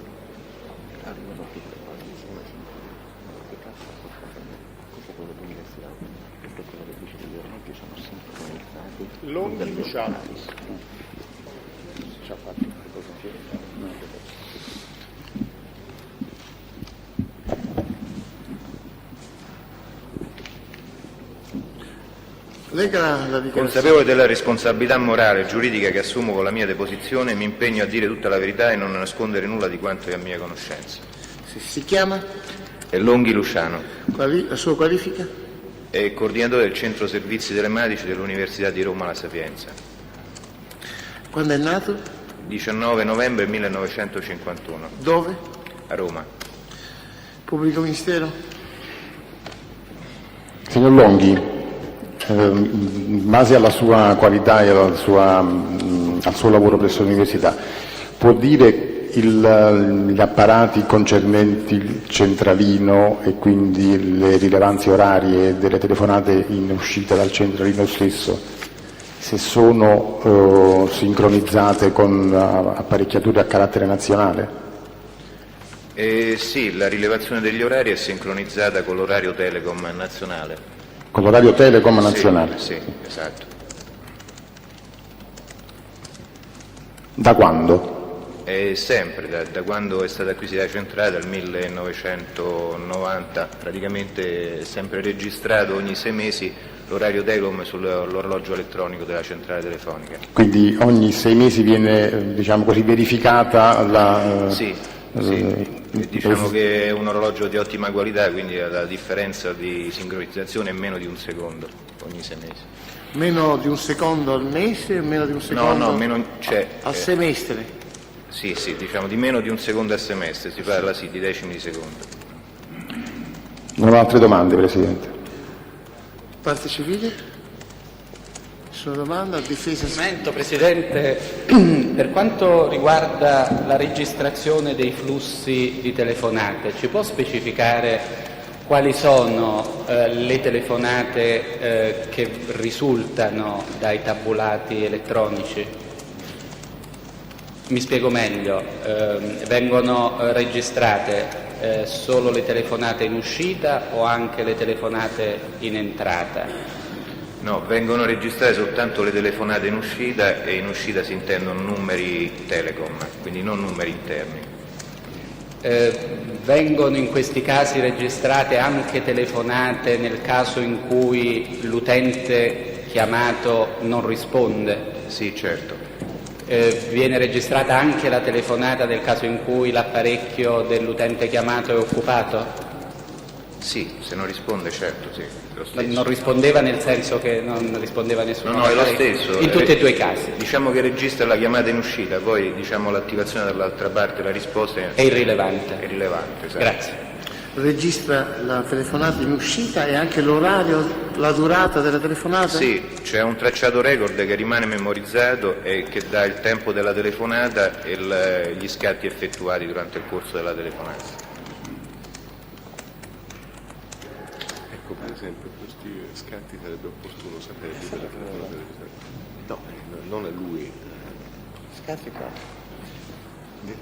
arrivano tutte le cose insieme, che cazzo questo è quello dell'università, questo è quello che dice che gli orologi sono sincronizzati. Longhi Luciano. Ci ha fatto una cosa Consapevole della responsabilità morale e giuridica che assumo con la mia deposizione, mi impegno a dire tutta la verità e non a nascondere nulla di quanto è a mia conoscenza. Si chiama? È Longhi Luciano. La sua qualifica? È coordinatore del Centro Servizi Telematici dell'Università di Roma La Sapienza. Quando è nato? 19 novembre 1951. Dove? A Roma. Pubblico ministero? Signor Longhi, in base alla sua qualità e al suo lavoro presso l'università, può dire gli apparati concernenti il centralino e quindi le rilevanze orarie delle telefonate in uscita dal centralino stesso, se sono sincronizzate con apparecchiature a carattere nazionale? Sì, la rilevazione degli orari è sincronizzata con l'orario Telecom nazionale. Con l'orario Telecom nazionale? Sì, esatto. Da quando? Sempre, da quando è stata acquisita la centrale, dal 1990, praticamente è sempre registrato ogni 6 mesi l'orario Telecom sull'orologio elettronico della centrale telefonica. Quindi ogni 6 mesi viene, diciamo così, verificata la... Sì. Diciamo che è un orologio di ottima qualità, quindi la differenza di sincronizzazione è meno di un secondo ogni 6 mesi. Meno di un secondo al mese? Meno di un secondo al semestre? Sì, diciamo di meno di un secondo al semestre, si parla di decimi di secondo. Non ho altre domande, Presidente. Parte civile? Nessuna domanda? Difesa? Presidente, per quanto riguarda la registrazione dei flussi di telefonate, ci può specificare quali sono le telefonate che risultano dai tabulati elettronici? Mi spiego meglio, vengono registrate solo le telefonate in uscita o anche le telefonate in entrata? No, vengono registrate soltanto le telefonate in uscita, e in uscita si intendono numeri Telecom, quindi non numeri interni. Vengono in questi casi registrate anche telefonate nel caso in cui l'utente chiamato non risponde? Sì, certo. Viene registrata anche la telefonata nel caso in cui l'apparecchio dell'utente chiamato è occupato? Sì, se non risponde, certo, sì. Non rispondeva nel senso che non rispondeva nessuno? No, è lo stesso. In tutti e due i casi? Diciamo che registra la chiamata in uscita, poi l'attivazione dall'altra parte, la risposta è irrilevante. È rilevante, esatto. Grazie. Registra la telefonata in uscita e anche l'orario, la durata della telefonata? Sì, c'è un tracciato record che rimane memorizzato e che dà il tempo della telefonata e gli scatti effettuati durante il corso della telefonata. Ecco, per esempio, questi scatti sarebbe opportuno sapere delle telefonate. No, non è lui. Scatti qua. Nel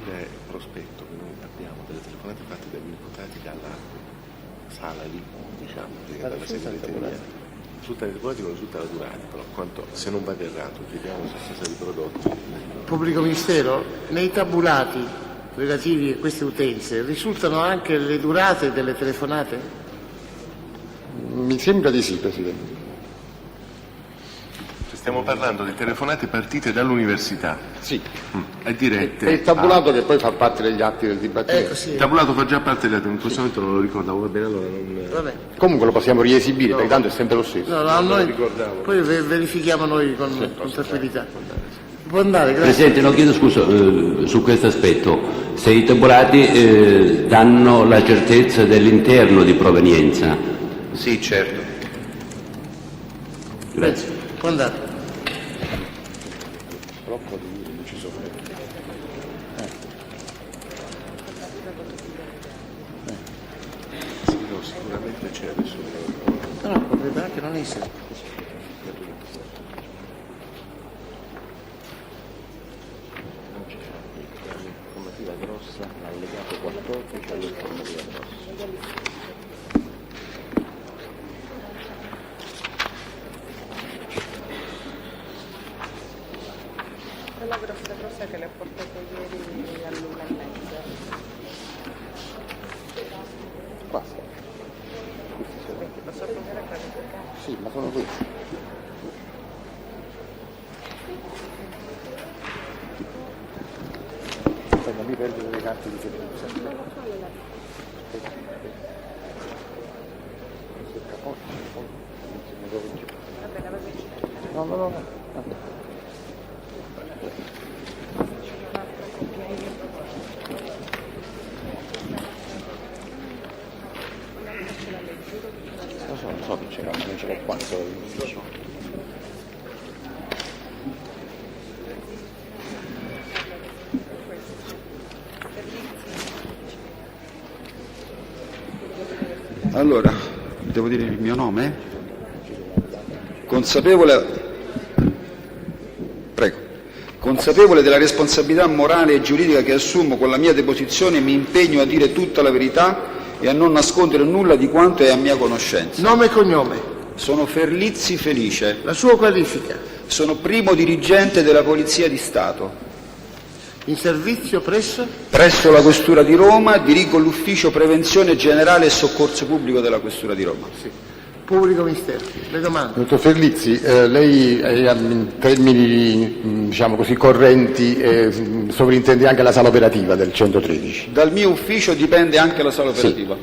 prospetto che noi abbiamo delle telefonate fatte dagli imputati dalla sala lì, diciamo, dalla segreteria, risultano tabulati non risultano durati, però se non vado errato, chiediamo sostanza di prodotti. Pubblico Ministero, nei tabulati relativi a queste utenze risultano anche le durate delle telefonate? Mi sembra di sì, Presidente. Stiamo parlando di telefonate partite dall'università. Sì. E dirette. È il tabulato che poi fa parte degli atti del dibattito. Ecco, sì. Il tabulato fa già parte degli atti, in questo momento non lo ricordavo, va bene, allora non... Vabbè. Comunque lo possiamo riesibire, perché tanto è sempre lo stesso. No, noi poi verifichiamo noi con tranquillità. Può andare, grazie. Presidente, no, chiedo scusa su questo aspetto. Se i tabulati danno la certezza dell'interno di provenienza? Sì, certo. Grazie. Può andare. Sicuramente c'è adesso. No, potrebbe anche non essere. Non c'è l'informativa grossa, l'allegato 14 all'informativa grossa. Quella grossa che le ho portato ieri all'1:30. Basta. Posso provare a qualificare? Sì, ma sono questi. Non mi perdo le carte di servizio. No. Vabbè. Non so che c'era, non ce l'ho qua, Allora, devo dire il mio nome? Consapevole della responsabilità morale e giuridica che assumo con la mia deposizione, mi impegno a dire tutta la verità e a non nascondere nulla di quanto è a mia conoscenza. Nome e cognome. Sono Ferlizzi Felice. La sua qualifica. Sono primo dirigente della Polizia di Stato. In servizio presso? Presso la Questura di Roma, dirigo l'Ufficio Prevenzione Generale e Soccorso Pubblico della Questura di Roma. Sì. Pubblico Ministero. Le domande. Dottor Ferlizzi, lei in termini diciamo così correnti sovrintende anche la sala operativa del 113? Dal mio ufficio dipende anche la sala operativa.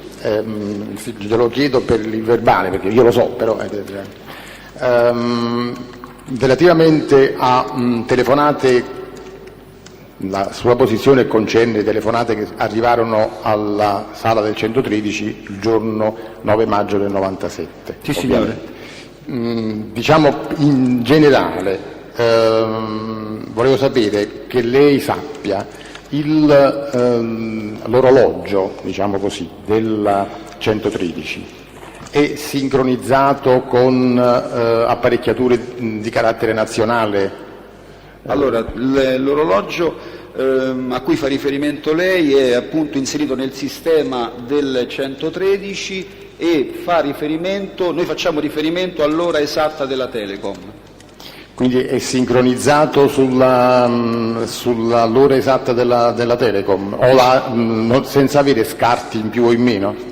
Sì, glielo chiedo per il verbale perché io lo so, però relativamente a telefonate, la sua posizione concerne telefonate che arrivarono alla sala del 113 il giorno 9 maggio del 97. Sì, signore. Diciamo in generale, volevo sapere che lei sappia l'orologio, diciamo così, del 113 è sincronizzato con apparecchiature di carattere nazionale? Allora, l'orologio a cui fa riferimento lei è appunto inserito nel sistema del 113 e noi facciamo riferimento all'ora esatta della Telecom. Quindi è sincronizzato sull'ora esatta della Telecom, o senza avere scarti in più o in meno?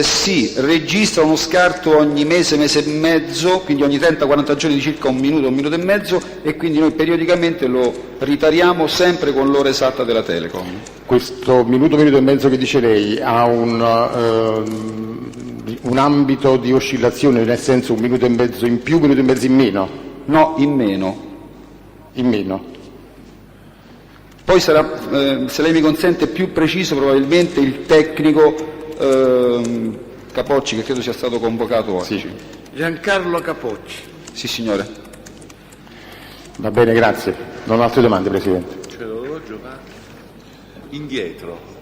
Sì, registra uno scarto ogni mese, mese e mezzo, quindi ogni 30-40 giorni di circa un minuto e mezzo, e quindi noi periodicamente lo ritariamo sempre con l'ora esatta della Telecom. Questo minuto e mezzo che dice lei ha un ambito di oscillazione, nel senso un minuto e mezzo in più, un minuto e mezzo in meno? No, in meno. In meno. Poi sarà, se lei mi consente, più preciso probabilmente il tecnico Capocci, che credo sia stato convocato oggi. Sì. Giancarlo Capocci. Sì, signore. Va bene, grazie. Non ho altre domande, Presidente. Ce l'orologio va indietro.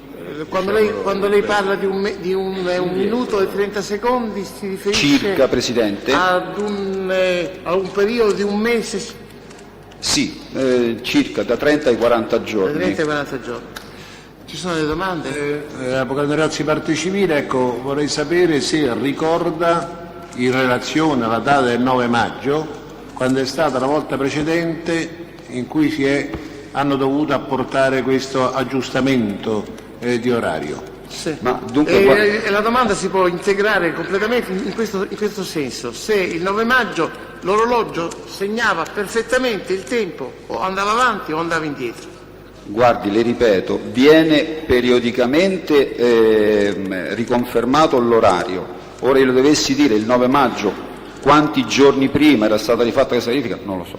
Quando lei parla di un minuto e 30 secondi si riferisce circa, Presidente? A un periodo di un mese? Sì, circa da 30 ai 40 giorni. Da 30 ai 40 giorni. Ci sono delle domande? Avvocato Razzi, parte civile, ecco, vorrei sapere se ricorda, in relazione alla data del 9 maggio, quando è stata la volta precedente in cui hanno dovuto apportare questo aggiustamento di orario. Sì. Ma dunque, la domanda si può integrare completamente in questo senso: se il 9 maggio l'orologio segnava perfettamente il tempo, o andava avanti o andava indietro. guardi, le ripeto, viene periodicamente riconfermato l'orario. Ora io le dovessi dire il 9 maggio quanti giorni prima era stata rifatta questa verifica, non lo so.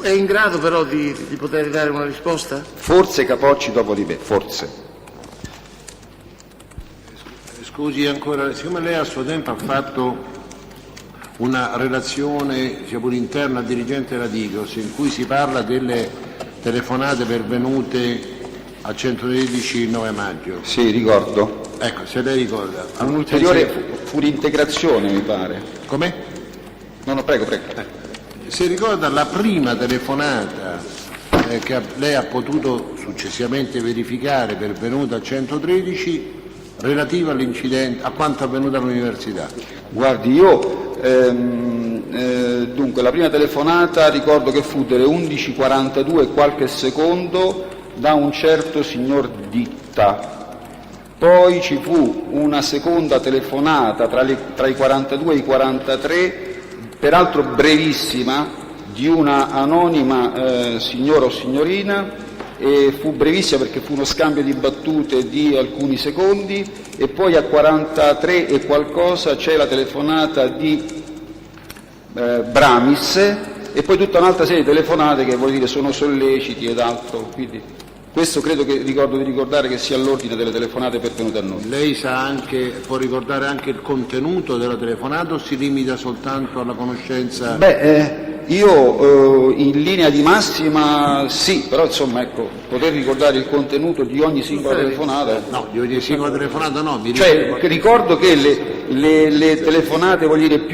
È in grado però di poter dare una risposta? Forse Capocci dopo di me, forse. Scusi ancora, siccome lei a suo tempo ha fatto una relazione, sia pure interna al dirigente della Digos, in cui si parla delle telefonate pervenute a 113 il 9 maggio. Sì, ricordo. Ecco, se lei ricorda. Un'ulteriore furintegrazione, mi pare. Com'è? No, prego. Se ricorda la prima telefonata che lei ha potuto successivamente verificare pervenuta a 113, relativa all'incidente, a quanto avvenuto all'università? Guardi, io dunque la prima telefonata ricordo che fu delle 11:42 e qualche secondo da un certo signor Ditta. Poi ci fu una seconda telefonata tra i 42 e i 43, peraltro brevissima, di una anonima signora o signorina, e fu brevissima perché fu uno scambio di battute di alcuni secondi, e poi a 43 e qualcosa c'è la telefonata di Bramis, e poi tutta un'altra serie di telefonate che, vuol dire, sono solleciti ed altro, quindi questo credo che ricordo di ricordare che sia all'ordine delle telefonate pervenute a noi. Lei può ricordare anche il contenuto della telefonata o si limita soltanto alla conoscenza? Io in linea di massima sì, però insomma, ecco, poter ricordare il contenuto di ogni singola telefonata. No, di ogni singola telefonata no. Ricordo che le telefonate, voglio dire,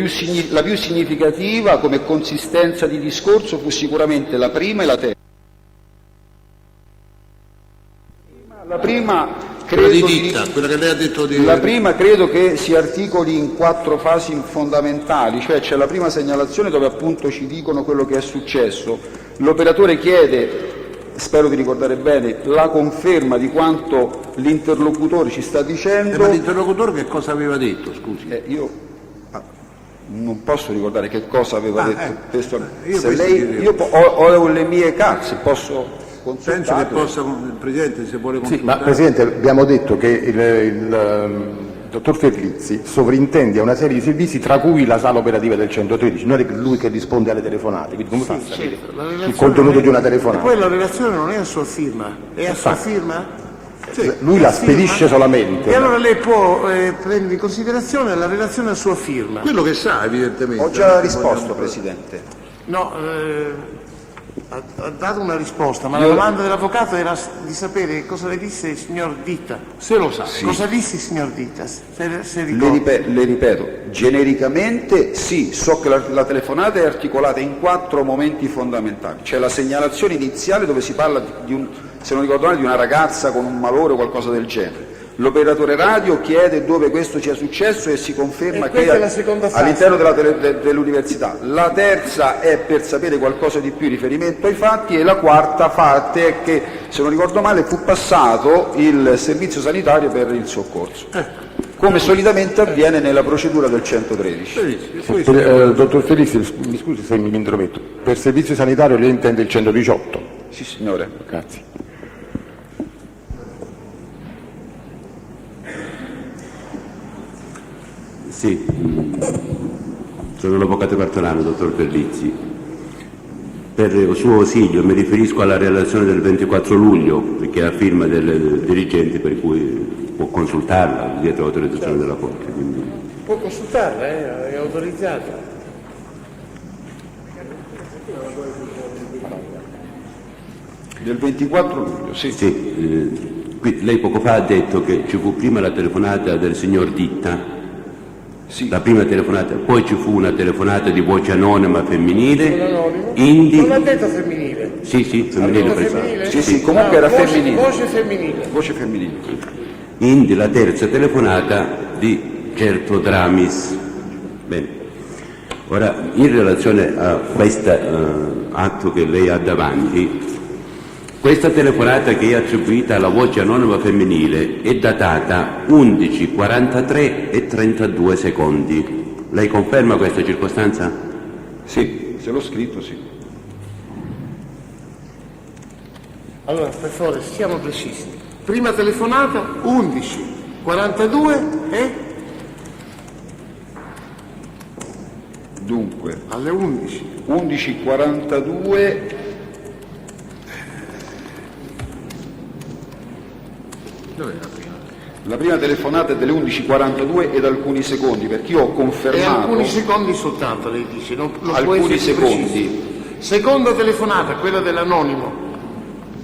la più significativa come consistenza di discorso fu sicuramente la prima e la terza. La prima quella di Ditta, quella che lei ha detto di... La prima credo che si articoli in 4 fasi fondamentali, cioè c'è la prima segnalazione dove appunto ci dicono quello che è successo, l'operatore chiede, spero di ricordare bene, la conferma di quanto l'interlocutore ci sta dicendo. Ma l'interlocutore che cosa aveva detto, scusi? Io non posso ricordare che cosa aveva detto. Io ho le mie carte, posso... Penso che possa, il Presidente, se vuole consultare. Sì, ma Presidente, abbiamo detto che il dottor Ferlizzi sovrintende a una serie di servizi, tra cui la sala operativa del 113, non è lui che risponde alle telefonate, quindi come fa a sapere il contenuto di una telefonata? E poi la relazione non è a sua firma, è a sua firma? Sì, lui la spedisce solamente. E allora lei può prendere in considerazione la relazione a sua firma. Quello che sa, evidentemente. Ho già risposto, Presidente. No, ha dato una risposta, ma Io- la domanda dell'avvocato era di sapere cosa le disse il signor Ditta. Se lo sa, Sì. cosa disse il signor Ditta? Se Le ricorda. ripeto, genericamente sì, so che la telefonata è articolata in 4 momenti fondamentali. C'è la segnalazione iniziale dove si parla se non ricordo male, di una ragazza con un malore o qualcosa del genere. L'operatore radio chiede dove questo sia successo e si conferma E che questa è la seconda fase. all'interno dell'università. La terza è per sapere qualcosa di più in riferimento ai fatti e la quarta parte è che, se non ricordo male, fu passato il servizio sanitario per il soccorso, come solitamente avviene nella procedura del 113. Dottor Felici, mi scusi se mi intrometto, per servizio sanitario lei intende il 118? Sì, signore. Grazie. Sì, sono l'avvocato Cartolano, dottor Perlizzi. Per suo ausilio mi riferisco alla relazione del 24 luglio, che è a firma del dirigente, per cui può consultarla dietro l'autorizzazione della Corte. Quindi... Può consultarla, è autorizzato. Del 24 luglio, sì. Qui lei poco fa ha detto che ci fu prima la telefonata del signor Ditta, Sì. la prima telefonata, poi ci fu una telefonata di voce anonima femminile, Non ha detto femminile. Sì, femminile Ha detto presa. femminile? Sì, comunque era voce, femminile. Voce femminile. Voce femminile. Indi la terza telefonata di certo Dramis. Bene. Ora, in relazione a questo atto che lei ha davanti, questa telefonata che è attribuita alla voce anonima femminile è datata 11, 43 e 32 secondi. Lei conferma questa circostanza? Sì, se l'ho scritto, sì. Allora, per favore, siamo precisi. Prima telefonata 11, 42 e Dunque, alle 11. 11:42. Dov'è la prima? La prima telefonata è delle 11:42 ed alcuni secondi, perché io ho E confermato alcuni secondi soltanto, lei dice, non può alcuni essere secondi. preciso. Seconda telefonata, quella dell'anonimo,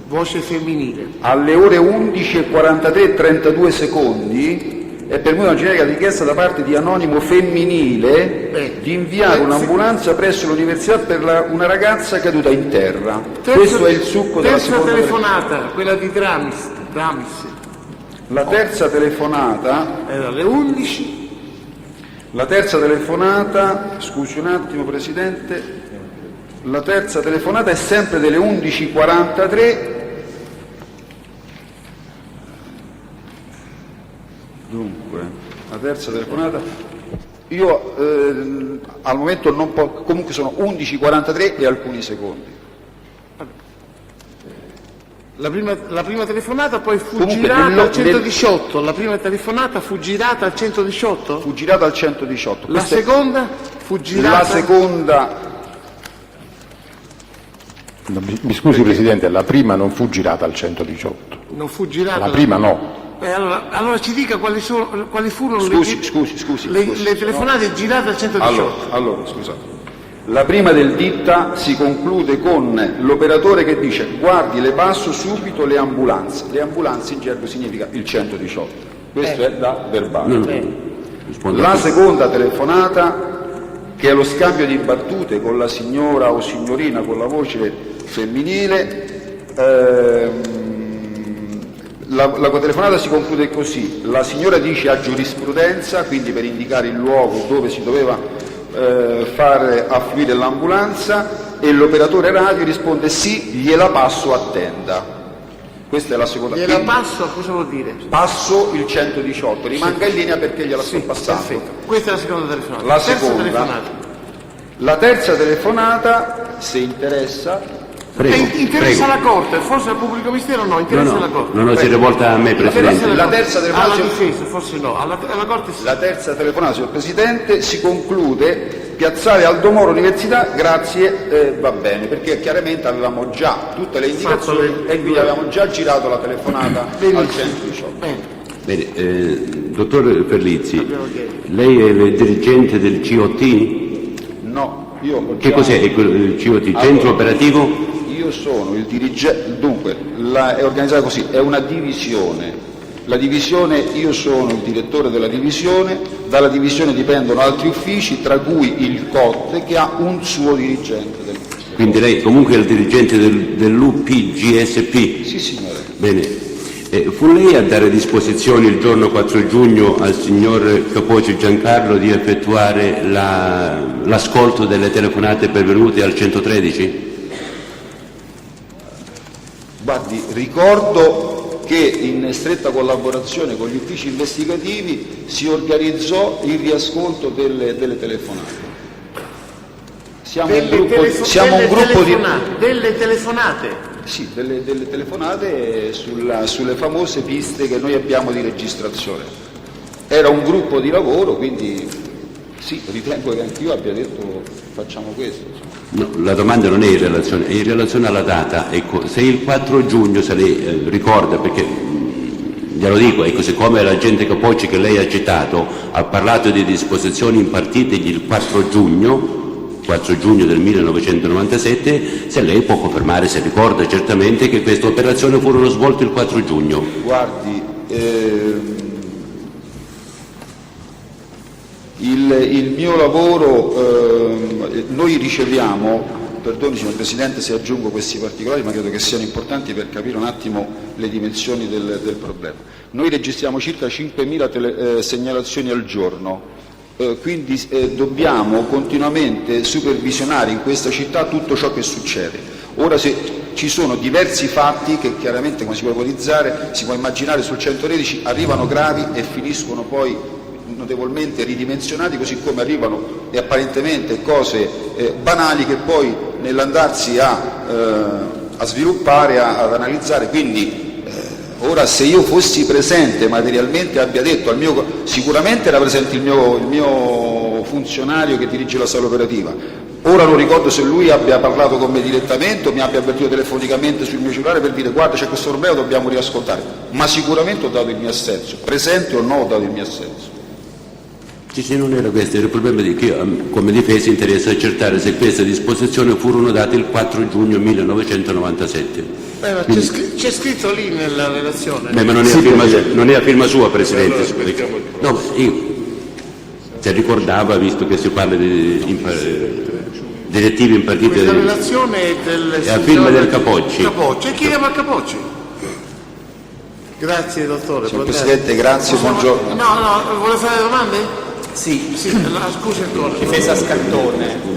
voce femminile. Alle ore 11:43 e 32 secondi è pervenuta una generica richiesta da parte di anonimo femminile di inviare un'ambulanza presso l'università per una ragazza caduta in terra. Questo è il succo della terza seconda telefonata, quella di Dramis. La terza telefonata era alle 11. La terza telefonata, scusi un attimo Presidente, la terza telefonata è sempre delle 11:43. Dunque, la terza telefonata, io al momento non posso, comunque sono 11:43 e alcuni secondi. La prima telefonata poi fu Comunque, girata al 118. La prima telefonata fu girata al 118? Fu girata al 118. La seconda fu girata... La seconda... Mi scusi Presidente, la prima non fu girata al 118. Non fu girata... La prima no. Allora ci dica quali furono Scusi, le telefonate girate al 118. Allora, scusate. La prima del Ditta si conclude con l'operatore che dice guardi, le passo subito le ambulanze. Le ambulanze in gergo significa il 118. Questo è da verbale. La seconda telefonata, che è lo scambio di battute con la signora o signorina con la voce femminile, la telefonata si conclude così: la signora dice a giurisprudenza, quindi per indicare il luogo dove si doveva fare affluire l'ambulanza, e l'operatore radio risponde sì, gliela passo, attenda. Questa è la seconda. Gliela passo, cosa vuol dire? Passo il 118, rimanga in linea perché gliela sto passando. Perfetto. Questa è la seconda telefonata. La terza seconda. telefonata. La terza telefonata, se interessa. Interessa la Corte, forse al pubblico ministero no, interessa la Corte. No, si rivolta a me, Presidente. La terza telefonata, alla difesa, forse no, alla Corte sì. La terza telefonata, signor Presidente, si conclude Piazzale Aldo Moro Università, grazie, va bene, perché chiaramente avevamo già tutte le indicazioni e quindi avevamo già girato la telefonata al 118. Bene, dottor Perlizzi, lei è il dirigente del COT? No, io Che cos'è il COT? Centro operativo? Io io sono il dirigente, dunque è organizzata così, è una divisione. La divisione, io sono il direttore della divisione, dalla divisione dipendono altri uffici, tra cui il COT, che ha un suo dirigente. Quindi lei comunque è il dirigente dell'UPGSP? Sì, signore. Bene. Fu lei a dare disposizioni il giorno 4 giugno al signor Capocci Giancarlo di effettuare l'ascolto delle telefonate pervenute al 113? Guardi, ricordo che in stretta collaborazione con gli uffici investigativi si organizzò il riascolto delle telefonate. Siamo un gruppo di... Delle telefonate? Sì, delle telefonate sulle famose piste che noi abbiamo di registrazione. Era un gruppo di lavoro, quindi sì, ritengo che anch'io abbia detto facciamo questo. No, la domanda non è in relazione alla data. Ecco, se il 4 giugno, se lei ricorda, perché glielo dico, ecco, siccome l'agente Capocci che lei ha citato ha parlato di disposizioni impartitegli il 4 giugno del 1997, se lei può confermare, se ricorda certamente, che queste operazioni furono svolte il 4 giugno. Guardi, il mio lavoro, noi riceviamo, perdoni signor Presidente se aggiungo questi particolari, ma credo che siano importanti per capire un attimo le dimensioni del problema. Noi registriamo circa 5.000 segnalazioni al giorno. Quindi dobbiamo continuamente supervisionare in questa città tutto ciò che succede. Ora, se ci sono diversi fatti che chiaramente, come si può ipotizzare, si può immaginare sul 113 arrivano gravi e finiscono poi notevolmente ridimensionati, così come arrivano e apparentemente cose banali che poi nell'andarsi a sviluppare, ad analizzare, quindi ora, se io fossi presente materialmente, abbia detto sicuramente era presente il mio funzionario che dirige la sala operativa. Ora non ricordo se lui abbia parlato con me direttamente o mi abbia avvertito telefonicamente sul mio cellulare per dire guarda c'è questo problema, dobbiamo riascoltare. Ma sicuramente ho dato il mio assenso, presente o no ho dato il mio assenso. Sì, non era questo, era il problema di che come difesa interessa accertare se queste disposizioni furono date il 4 giugno 1997. Ma c'è scritto lì nella relazione. Ma non è a firma sua, Presidente. No, se ricordava, visto che si parla di direttive impartite. Questa relazione è a firma del Capocci. Capocci. E chiediamo a Capocci. Grazie, dottore. Signor Presidente, grazie, buongiorno. No, vuole fare domande? Sì. Scusi ancora. Difesa Scartone.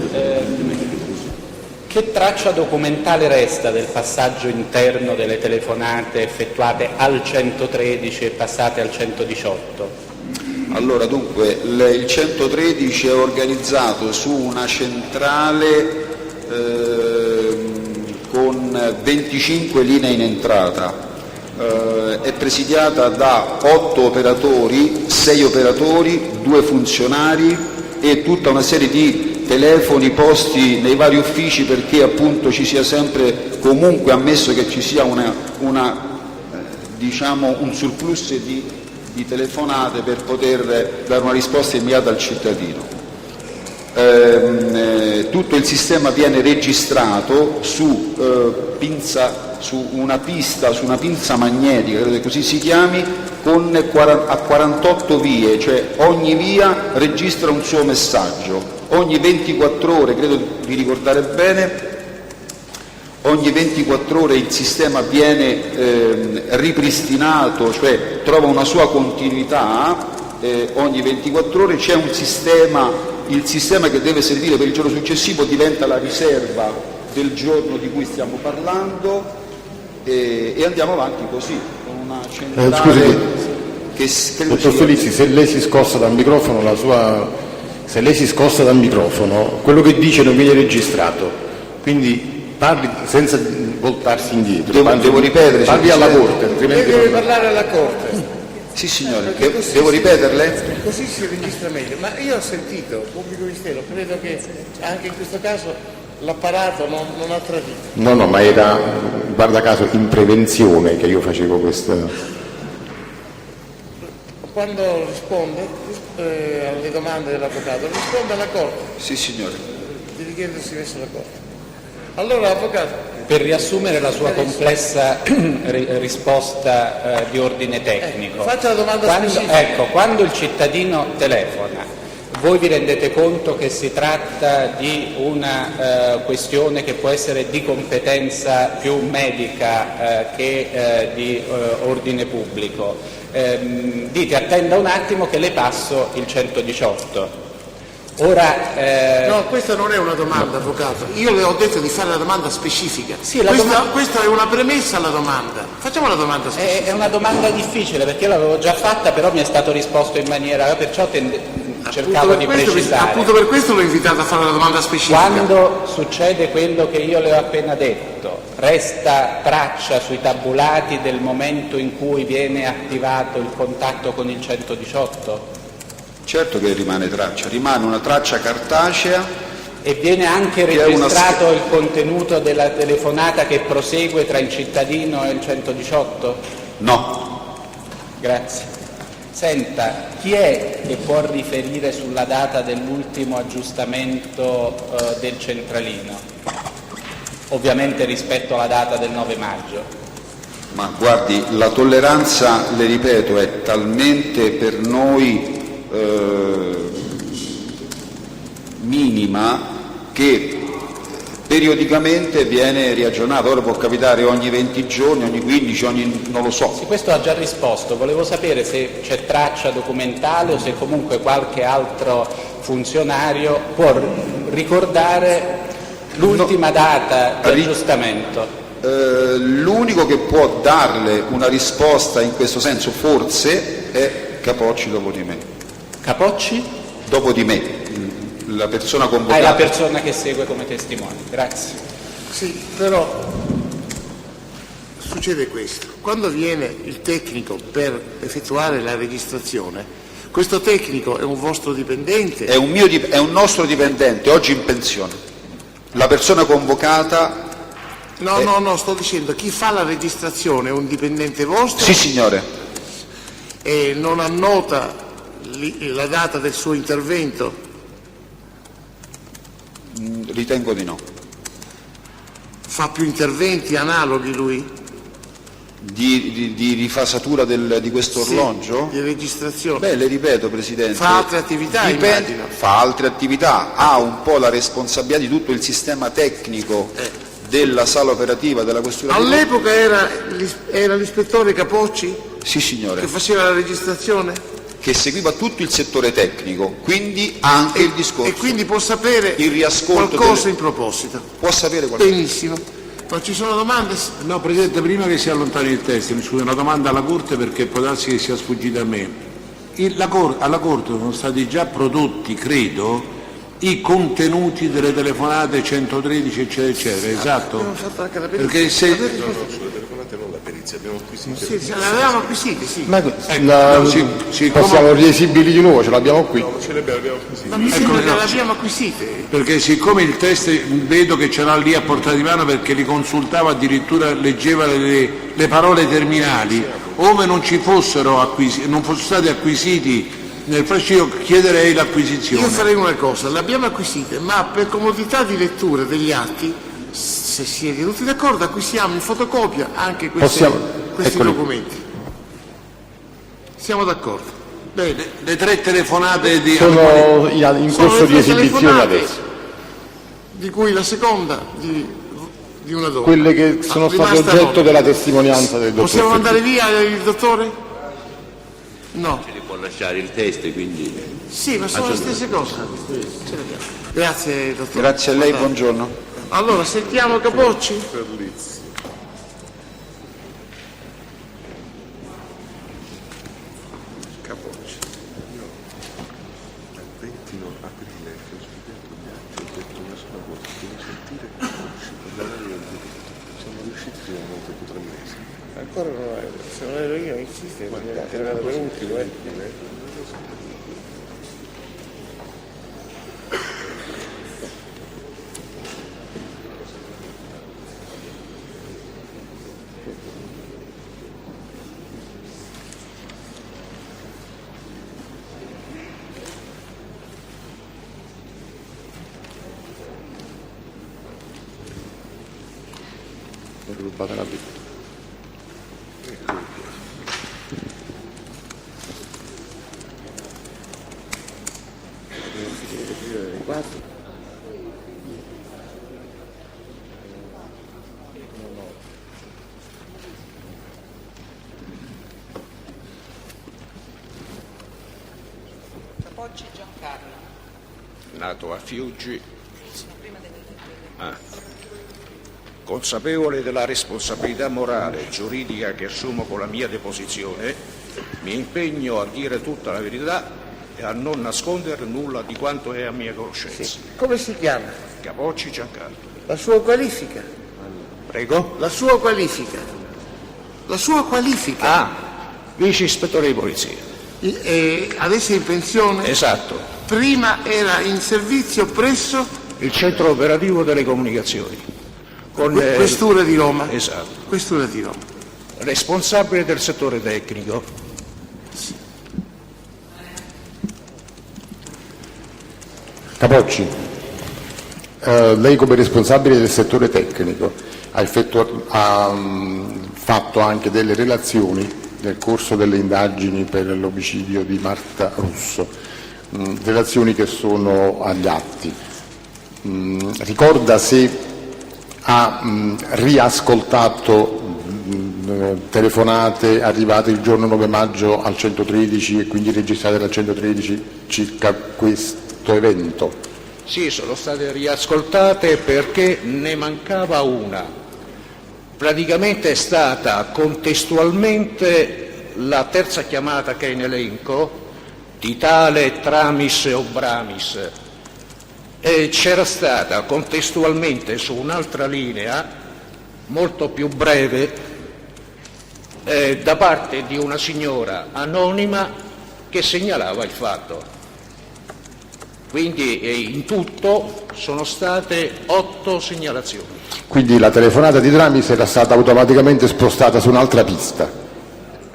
Che traccia documentale resta del passaggio interno delle telefonate effettuate al 113 e passate al 118? Allora, dunque, il 113 è organizzato su una centrale con 25 linee in entrata. È presidiata da 8 operatori, 6 operatori, 2 funzionari e tutta una serie di telefoni posti nei vari uffici perché appunto ci sia sempre comunque ammesso che ci sia diciamo un surplus di telefonate per poter dare una risposta immediata al cittadino. Tutto il sistema viene registrato su una pinza magnetica, credo che così si chiami, a 48 vie, cioè ogni via registra un suo messaggio. Ogni 24 ore, credo di ricordare bene, ogni 24 ore il sistema viene ripristinato, cioè trova una sua continuità, ogni 24 ore c'è un sistema, il sistema che deve servire per il giorno successivo diventa la riserva del giorno di cui stiamo parlando e andiamo avanti così, con una centrale che credo dottor Felici, se lei si scossa dal microfono, se lei si scossa dal microfono, quello che dice non viene registrato, quindi parli senza voltarsi indietro. Devo ripetere. Parli alla Corte, altrimenti Deve parlare alla Corte. Sì, signore. Devo ripeterle? Così si registra meglio. Ma io ho sentito, pubblico ministero, credo che anche in questo caso l'apparato non ha tradito. No, ma era, guarda caso, in prevenzione che io facevo questa. Quando risponde alle domande dell'avvocato, risponde alla Corte. Sì, signore. Di richiedersi verso la Corte. Allora, avvocato. Per riassumere la sua complessa risposta di ordine tecnico. Faccia la domanda specifica. Ecco, quando il cittadino telefona, voi vi rendete conto che si tratta di una questione che può essere di competenza più medica che di ordine pubblico. Dite attenda un attimo che le passo il 118. Ora, no, questa non è una domanda, avvocato. Io le ho detto di fare la domanda specifica. Sì, questa è una premessa alla domanda. Facciamo la domanda specifica. È una domanda difficile perché io l'avevo già fatta, però mi è stato risposto in maniera, perciò cercavo di precisare. Appunto per questo l'ho invitato a fare la domanda specifica. Quando succede quello che io le ho appena detto, resta traccia sui tabulati del momento in cui viene attivato il contatto con il 118? Certo che rimane traccia, rimane una traccia cartacea. E viene anche registrato il contenuto della telefonata che prosegue tra il cittadino e il 118? No. Grazie. Senta, chi è che può riferire sulla data dell'ultimo aggiustamento del centralino? Ovviamente rispetto alla data del 9 maggio. Ma guardi, la tolleranza, le ripeto, è talmente per noi minima che periodicamente viene riaggiornato. Ora può capitare ogni 20 giorni, ogni 15, non lo so. Sì, questo ha già risposto. Volevo sapere se c'è traccia documentale o se comunque qualche altro funzionario può ricordare l'ultima data di aggiustamento. L'unico che può darle una risposta in questo senso forse è Capocci dopo di me. Capocci? Dopo di me, la persona convocata. È la persona che segue come testimone. Grazie. Sì, però succede questo. Quando viene il tecnico per effettuare la registrazione, questo tecnico è un vostro dipendente? È un nostro dipendente, oggi in pensione. La persona convocata... No, sto dicendo, chi fa la registrazione è un dipendente vostro? Sì, signore. E non annota la data del suo intervento? Ritengo di no. Fa più interventi analoghi lui? Di rifasatura di questo orologio? Di registrazione? Beh, le ripeto, Presidente. Fa altre attività, immagino. Fa altre attività, ha un po' la responsabilità di tutto il sistema tecnico della sala operativa della questura. All'epoca era l'ispettore Capocci? Sì, signore. Che faceva la registrazione? Che seguiva tutto il settore tecnico, quindi anche il discorso. E quindi può sapere il riascolto qualcosa in proposito? Può sapere qualcosa. Benissimo. Non ci sono domande? No, Presidente, prima che si allontani il testo, mi scusi, una domanda alla Corte perché può darsi che sia sfuggita a me. Alla Corte sono stati già prodotti, credo, i contenuti delle telefonate 113 eccetera eccetera, esatto? Abbiamo fatto anche la perizia. Perché se... No, sulle telefonate non la perizia, abbiamo acquisito. Sì, ce l'avevamo acquisite, sì. Ma possiamo riesibili di nuovo, ce l'abbiamo qui. No, ce l'abbiamo acquisito. Ma mi sembra che l'abbiamo acquisite. Perché siccome il test vedo che ce l'ha lì a portata di mano perché li consultava, addirittura leggeva le parole terminali, ove non ci fossero non fossero stati acquisiti nel fascicolo, chiederei l'acquisizione. Io farei una cosa, le abbiamo acquisite, ma per comodità di lettura degli atti, se siete tutti d'accordo, acquisiamo in fotocopia anche questi documenti. Siamo d'accordo? Bene. Le 3 telefonate sono in corso di esibizione adesso. Di cui la seconda di una donna. Quelle che sono state oggetto della testimonianza del dottor. Possiamo mandare via il dottore? No. Ce li può lasciare il test, quindi... Sì, ma sono le stesse cose. Grazie, dottore. Grazie a lei, buongiorno. Allora, sentiamo Capocci. Capocci. Io al 20 aprile che ho studiato gli atti ho detto una sola cosa, devo sentire Capocci parlare del diritto. Siamo riusciti fino a dopo 3 mesi. Ancora non è, se non ero io, insiste, era arrivato per ultimo, rubata la vita. Capocci Giancarlo. Nato a Fiuggi, consapevole della responsabilità morale e giuridica che assumo con la mia deposizione, mi impegno a dire tutta la verità e a non nascondere nulla di quanto è a mia conoscenza. Sì. Come si chiama? Capocci Giancarlo. La sua qualifica? Prego? La sua qualifica? La sua qualifica? Ah, vice ispettore di polizia. Adesso è in pensione? Esatto. Prima era in servizio presso il centro operativo delle comunicazioni. Con Questura di Roma? Esatto. Questura di Roma. Responsabile del settore tecnico. Sì. Capocci, lei come responsabile del settore tecnico ha fatto anche delle relazioni nel corso delle indagini per l'omicidio di Marta Russo, relazioni che sono agli atti. Ricorda se ha riascoltato telefonate arrivate il giorno 9 maggio al 113 e quindi registrate dal 113 circa questo evento? Sì, sono state riascoltate perché ne mancava una. Praticamente è stata contestualmente la terza chiamata che è in elenco di tale Tramis o Bramis, e c'era stata contestualmente su un'altra linea molto più breve da parte di una signora anonima che segnalava il fatto. Quindi in tutto sono state 8 segnalazioni. Quindi la telefonata di Tramis era stata automaticamente spostata su un'altra pista?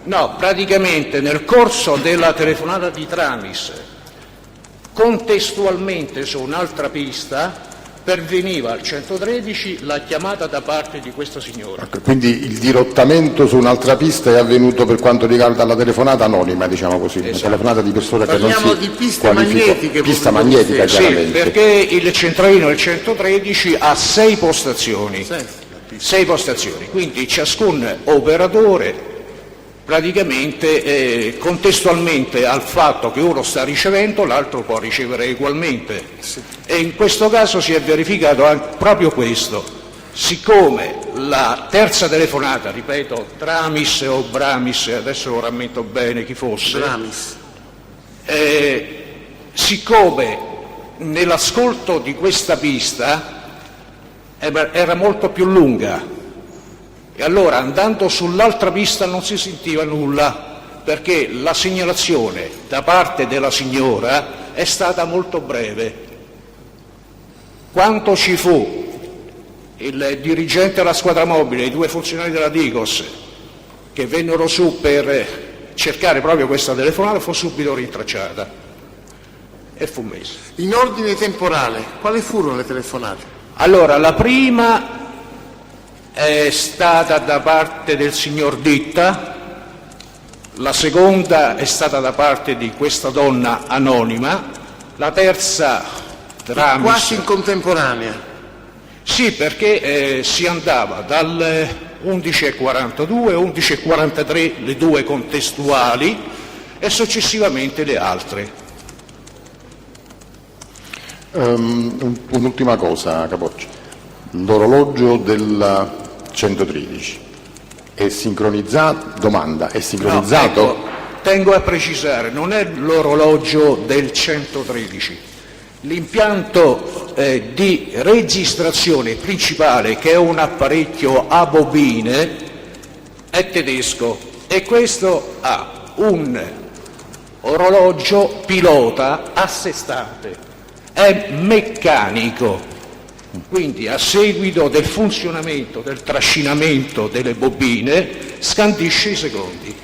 No, praticamente nel corso della telefonata di Tramis, contestualmente su un'altra pista, perveniva al 113 la chiamata da parte di questa signora. Quindi il dirottamento su un'altra pista è avvenuto per quanto riguarda la telefonata anonima, diciamo così, esatto. Una telefonata di persona che non Parliamo si di piste qualificò. magnetiche. Pista magnetica, chiaramente. Sì, perché il centralino del 113 ha 6 postazioni. 6 postazioni, quindi ciascun operatore praticamente contestualmente al fatto che uno sta ricevendo, l'altro può ricevere ugualmente. Sì. E in questo caso si è verificato proprio questo. Siccome la terza telefonata, ripeto, Tramis o Bramis, adesso lo rammento bene chi fosse, Bramis. Siccome nell'ascolto di questa pista era molto più lunga, e allora andando sull'altra pista non si sentiva nulla, perché la segnalazione da parte della signora è stata molto breve. Quando ci fu il dirigente della squadra mobile, i 2 funzionari della Digos che vennero su per cercare proprio questa telefonata, fu subito rintracciata e fu messa. In ordine temporale, quali furono le telefonate? Allora, la prima è stata da parte del signor Ditta, la seconda è stata da parte di questa donna anonima, la terza Tramis. Quasi in contemporanea? Sì, perché si andava dal 11:42, 11:43 le 2 contestuali e successivamente le altre. Un'ultima cosa, Capocci. L'orologio del 113 è sincronizzato? Domanda, è sincronizzato? No, ecco, tengo a precisare, non è l'orologio del 113. L'impianto di registrazione principale, che è un apparecchio a bobine, è tedesco e questo ha un orologio pilota a sé stante, è meccanico. Quindi a seguito del funzionamento, del trascinamento delle bobine, scandisce i secondi.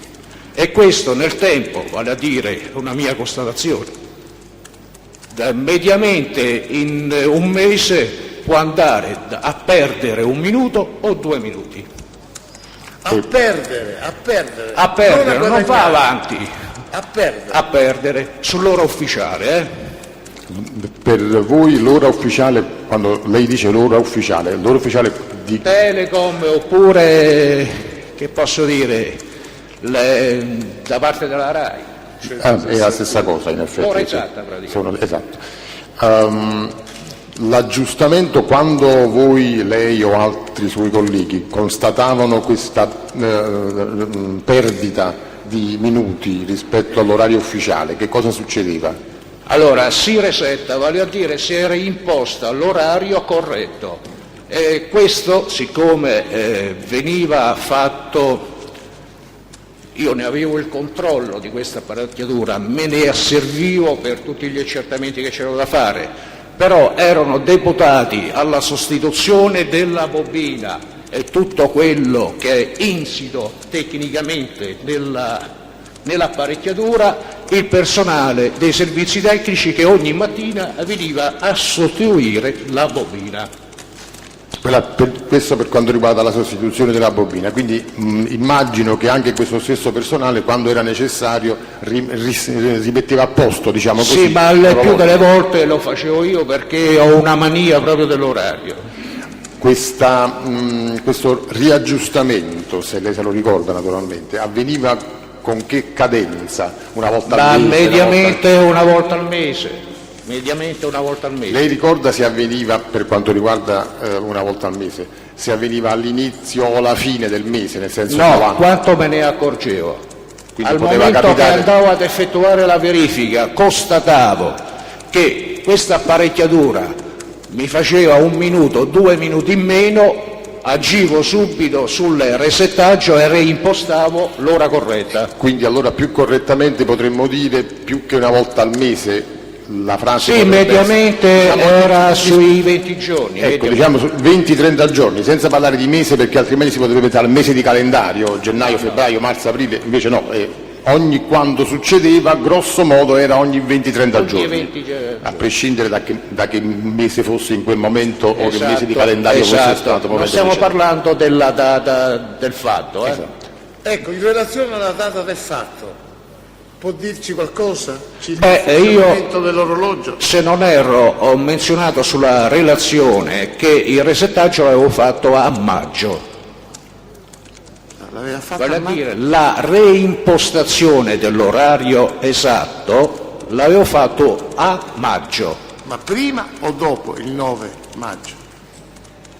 E questo nel tempo, vale a dire una mia constatazione, mediamente in un mese può andare a perdere 1 minuto o 2 minuti. A perdere. A perdere, non va avanti. A perdere sull'ora ufficiale. Per voi l'ora ufficiale, quando lei dice l'ora ufficiale di Telecom oppure, che posso dire, da parte della RAI. è la stessa cosa in effetti. L'ora esatta praticamente. Esatto. L'aggiustamento, quando voi, lei o altri suoi colleghi constatavano questa perdita di minuti rispetto all'orario ufficiale, che cosa succedeva? Allora si resetta, vale a dire si era imposta l'orario corretto, e questo siccome veniva fatto, io ne avevo il controllo di questa apparecchiatura, me ne asservivo per tutti gli accertamenti che c'erano da fare, però erano deputati alla sostituzione della bobina e tutto quello che è insito tecnicamente nell'apparecchiatura, il personale dei servizi tecnici che ogni mattina veniva a sostituire la bobina. Questo per quanto riguarda la sostituzione della bobina, quindi immagino che anche questo stesso personale, quando era necessario, rimetteva a posto, diciamo così. Sì, ma il più delle volte lo facevo io perché ho una mania proprio dell'orario. Questo riaggiustamento, se lei se lo ricorda naturalmente, avveniva con che cadenza? Una volta al mese? Mediamente una volta al mese. Mediamente una volta al mese. Lei ricorda se avveniva, per quanto riguarda una volta al mese, se avveniva all'inizio o alla fine del mese, nel senso no, quanto me ne accorgevo. Quindi al poteva momento capitare... che andavo ad effettuare la verifica, constatavo che questa apparecchiatura mi faceva 1 minuto, 2 minuti in meno, agivo subito sul resettaggio e reimpostavo l'ora corretta. Quindi allora più correttamente potremmo dire più che una volta al mese la frase? Sì, mediamente era sui 20 giorni. Ecco, diciamo 20-30 giorni, senza parlare di mese, perché altrimenti si potrebbe pensare al mese di calendario, gennaio, febbraio, marzo, aprile, invece no, ogni quando succedeva, grosso modo era ogni 20-30 giorni, a prescindere da che mese fosse in quel momento o che mese di calendario fosse stato. Ma stiamo parlando del fatto. Esatto. Ecco, in relazione alla data del fatto, può dirci qualcosa? Io, dell'orologio? Se non erro, ho menzionato sulla relazione che il resettaggio l'avevo fatto a maggio. Vale a dire, la reimpostazione dell'orario esatto l'avevo fatto a maggio. Ma prima o dopo il 9 maggio?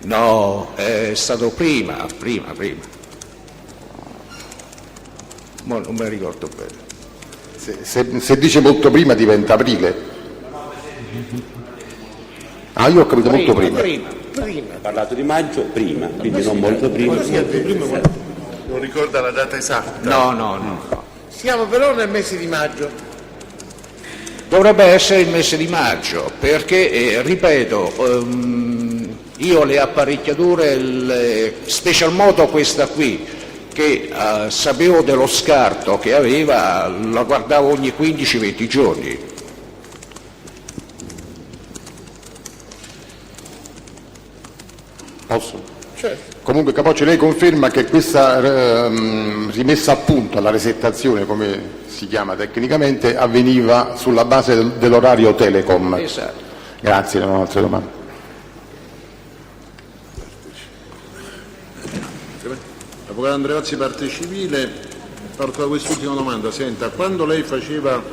No, è stato prima. Ma non me ricordo bene. Se dice molto prima diventa aprile. Io ho capito molto prima. Ha parlato di maggio prima, quindi non molto prima. Non ricorda la data esatta? No. Siamo però nel mese di maggio. Dovrebbe essere il mese di maggio, perché, ripeto, io le apparecchiature, special modo questa qui, che sapevo dello scarto che aveva, la guardavo ogni 15-20 giorni. Posso? Certo. Comunque Capocci, lei conferma che questa rimessa a punto alla resettazione, come si chiama tecnicamente, avveniva sulla base dell'orario Telecom? Esatto. Grazie, non ho altre domande. Avvocato Andreozzi, parte civile, parto da quest'ultima domanda. Senta, quando lei faceva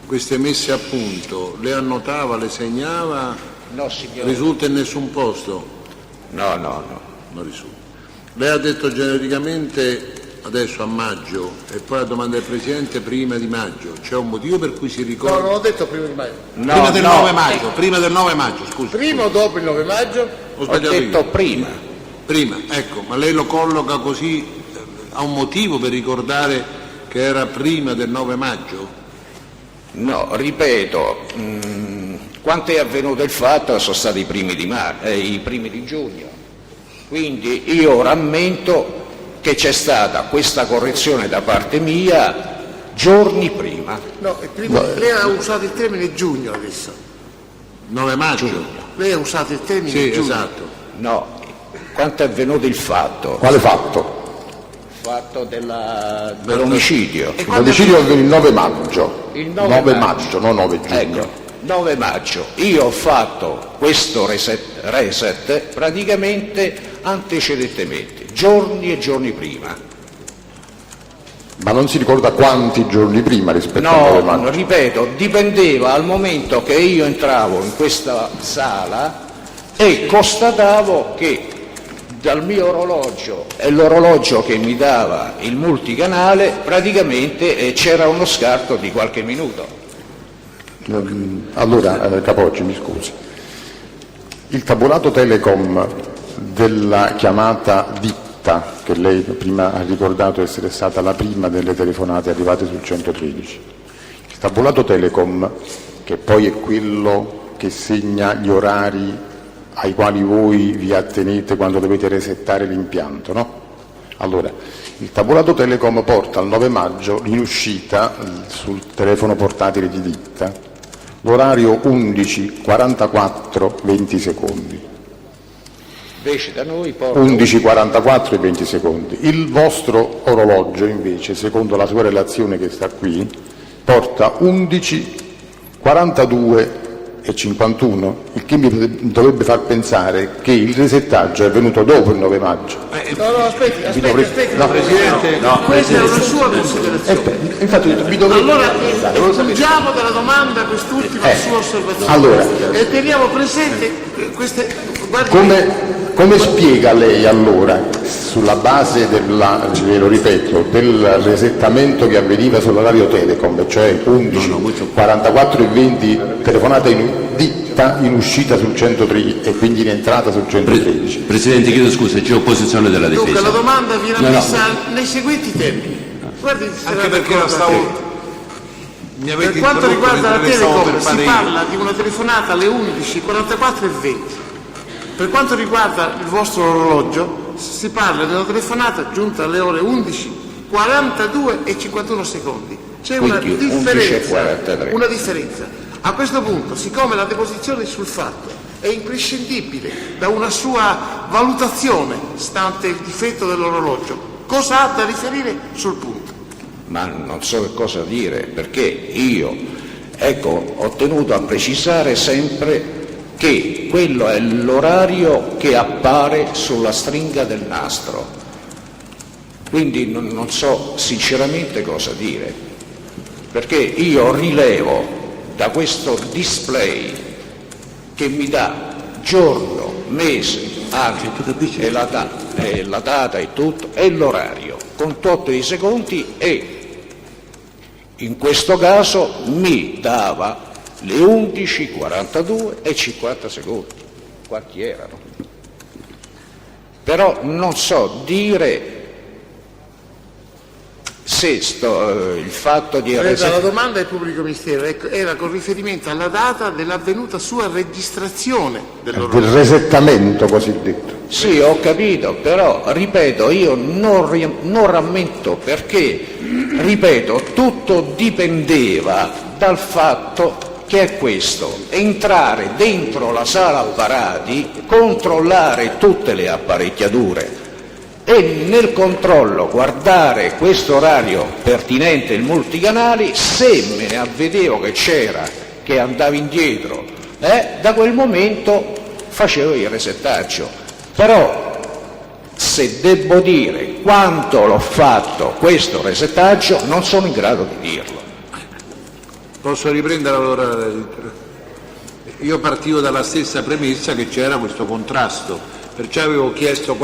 queste messe a punto, le annotava, le segnava? No, signore. Risulta in nessun posto? No. Non risulta. Lei ha detto genericamente adesso a maggio e poi la domanda del Presidente prima di maggio. C'è un motivo per cui si ricorda? No, non ho detto prima di maggio. Prima del 9 maggio, prima del 9 maggio, scusi. Prima o dopo il 9 maggio? Ho detto prima. Prima, ecco, ma lei lo colloca così, ha un motivo per ricordare che era prima del 9 maggio? No, ripeto, quando è avvenuto il fatto sono stati i primi di giugno, quindi io rammento che c'è stata questa correzione da parte mia giorni prima. No, lei ha usato il termine giugno adesso. 9 maggio? Giugno. Lei ha usato il termine Sì, giusto. esatto. No, quanto è avvenuto il fatto? Quale fatto? Il fatto dell'omicidio. L'omicidio avvenne il 9 maggio. Il 9 maggio, non 9 giugno. Ecco, 9 maggio. Io ho fatto questo reset praticamente antecedentemente, giorni e giorni prima. Ma non si ricorda quanti giorni prima rispetto al 9 maggio? No, ripeto, dipendeva al momento che io entravo in questa sala e constatavo che dal mio orologio e l'orologio che mi dava il multicanale praticamente c'era uno scarto di qualche minuto. Allora, Capocci, mi scusi. Il tabulato Telecom della chiamata ditta, che lei prima ha ricordato essere stata la prima delle telefonate arrivate sul 113, il tabulato Telecom, che poi è quello che segna gli orari ai quali voi vi attenete quando dovete resettare l'impianto, no? Allora, il tabulato Telecom porta al 9 maggio in uscita sul telefono portatile di ditta l'orario 11:44 20 secondi. Invece da noi porta 11:44 e 20 secondi. Il vostro orologio invece, secondo la sua relazione che sta qui, porta 11:42 e 51, il che mi dovrebbe far pensare che il resettaggio è avvenuto dopo il 9 maggio. No, aspetti, No, Presidente, questa è una sua considerazione. Infatti mi dovrebbe... Allora, pungiamo dalla domanda quest'ultima sua osservazione. Allora. E teniamo presente queste... Guardi, Come spiega lei allora, sulla base lo ripeto, del resettamento che avveniva sull'orario Telecom, cioè 11:44 e 20 telefonata in ditta in uscita sul 103 e quindi in entrata sul 113? Presidente, chiedo scusa, c'è opposizione della difesa. dunque, la domanda viene messa nei seguenti termini. Guardi, Anche perché la stavo... Per quanto riguarda la Telecom si parla di una telefonata alle 11:44 e 20. Per quanto riguarda il vostro orologio si parla di una telefonata giunta alle ore 11:42 e 51 secondi. C'è una differenza. A questo punto, siccome la deposizione sul fatto è imprescindibile da una sua valutazione, stante il difetto dell'orologio, cosa ha da riferire sul punto? Ma non so che cosa dire, perché io ho tenuto a precisare sempre che quello è l'orario che appare sulla stringa del nastro, quindi non so sinceramente cosa dire, perché io rilevo da questo display che mi dà giorno, mese, anno e la data e tutto, e l'orario, con tutto i secondi, e in questo caso mi dava le 11:42 e 50 secondi, quanti erano? Però non so dire se il fatto di... La domanda del pubblico ministero era con riferimento alla data dell'avvenuta sua registrazione dell'orologio. Del resettamento cosiddetto. Sì, ho capito, però, ripeto, io non rammento perché, ripeto, tutto dipendeva dal fatto che è questo: entrare dentro la sala apparati, controllare tutte le apparecchiature e nel controllo guardare questo orario pertinente, il multicanali, se me ne avvedevo che c'era, che andava indietro, da quel momento facevo il resettaggio. Però se devo dire quanto l'ho fatto questo resettaggio non sono in grado di dirlo. Posso riprendere allora? Io partivo dalla stessa premessa che c'era questo contrasto, perciò avevo chiesto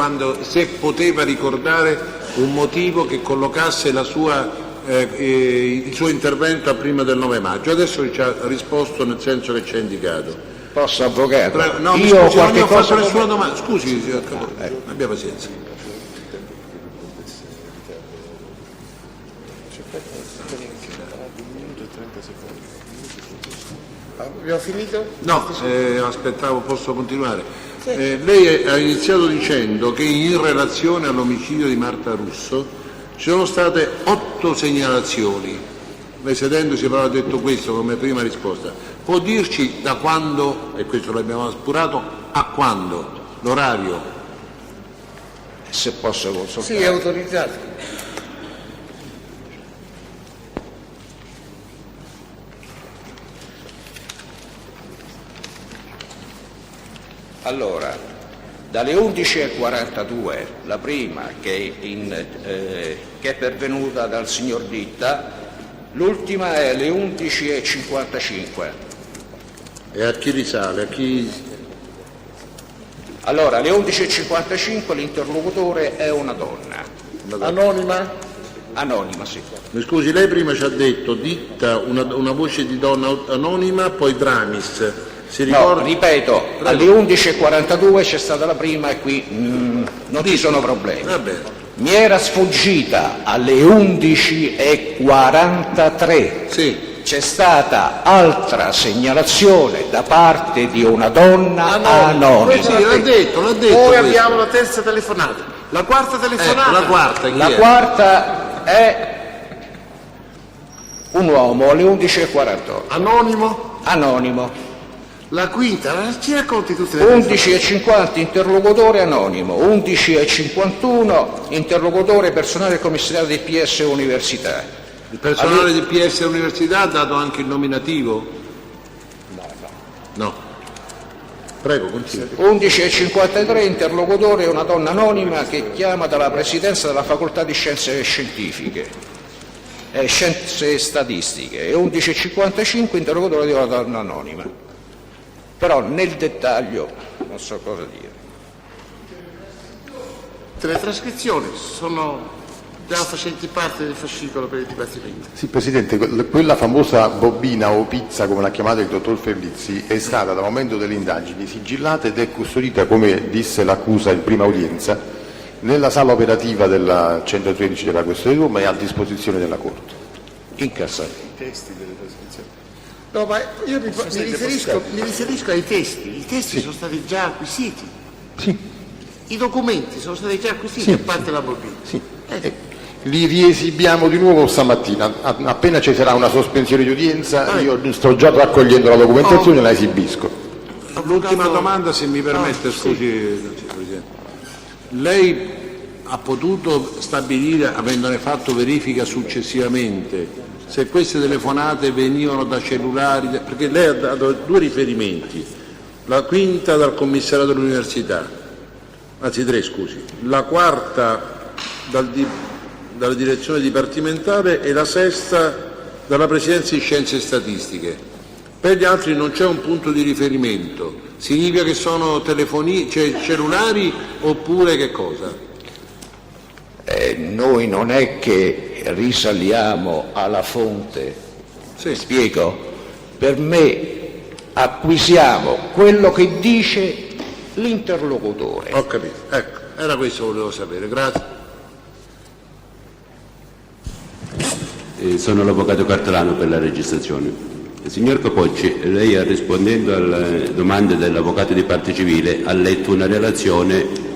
se poteva ricordare un motivo che collocasse il suo intervento a prima del 9 maggio. Adesso ci ha risposto nel senso che ci ha indicato. Posso, avvocato? No, mi scusi, non gli ho fatto nessuna domanda. Scusi, signor Capocci, abbia pazienza. Abbiamo finito? No, aspettavo, posso continuare? Lei ha iniziato dicendo che in relazione all'omicidio di Marta Russo ci sono state 8 segnalazioni lei sedendosi però ha detto questo come prima risposta, può dirci da quando, e questo l'abbiamo appurato, a quando, l'orario? Se posso consultare. Sì, è autorizzato. Allora, dalle 11:42, la prima che è pervenuta dal signor Ditta, l'ultima è alle 11:55. E a chi risale? A chi... Allora, alle 11:55 l'interlocutore è una donna. Anonima? Anonima, sì. Mi scusi, lei prima ci ha detto Ditta, una voce di donna anonima, poi Dramis. Si ricorda? No, ripeto, alle 11:42 c'è stata la prima e qui non ci sono problemi. Va bene. Mi era sfuggita alle 11:43. Sì. C'è stata altra segnalazione da parte di una donna anonima. Sì, l'ha detto. Poi questo. abbiamo la terza telefonata. La quarta telefonata? La quarta, chi La è? quarta è un uomo alle 11:48. Anonimo? Anonimo. La quinta, ci racconti tutte le 11:50 interlocutore anonimo, 11:51 interlocutore personale del commissariato di PS Università. Il personale di PS Università ha dato anche il nominativo? No. Prego, continui. 11:53 interlocutore una donna anonima che chiama dalla presidenza della facoltà di scienze scientifiche e scienze statistiche, e 11:55 interlocutore di una donna anonima. Però nel dettaglio non so cosa dire. Le trascrizioni sono già facenti parte del fascicolo per il dibattimento. Sì, Presidente, quella famosa bobina o pizza, come l'ha chiamata il dottor Ferlizzi, è stata dal momento delle indagini sigillata ed è custodita, come disse l'accusa in prima udienza, nella sala operativa del 113 della Questura di Roma e a disposizione della Corte. Incassato. I testi delle trascrizioni. No, ma io mi riferisco ai testi. I testi sono stati già acquisiti. Sì. I documenti sono stati già acquisiti a parte la bobina. Sì. Li riesibiamo di nuovo stamattina. Appena ci sarà una sospensione di udienza, io sto già raccogliendo la documentazione e la esibisco. L'ultima domanda, se mi permette, scusi, Presidente. Lei ha potuto stabilire, avendone fatto verifica successivamente, se queste telefonate venivano da cellulari, perché lei ha dato due riferimenti, la quinta dal commissariato dell'università, anzi tre, scusi, la quarta dalla direzione dipartimentale e la sesta dalla presidenza di scienze statistiche. Per gli altri non c'è un punto di riferimento, significa che sono cellulari oppure che cosa? Noi non è che risaliamo alla fonte, spiego, per me acquisiamo quello che dice l'interlocutore. Ho capito, ecco, era questo che volevo sapere, grazie. Sono l'avvocato Cartolano per la registrazione. Signor Capocci, lei rispondendo alle domande dell'avvocato di parte civile ha letto una relazione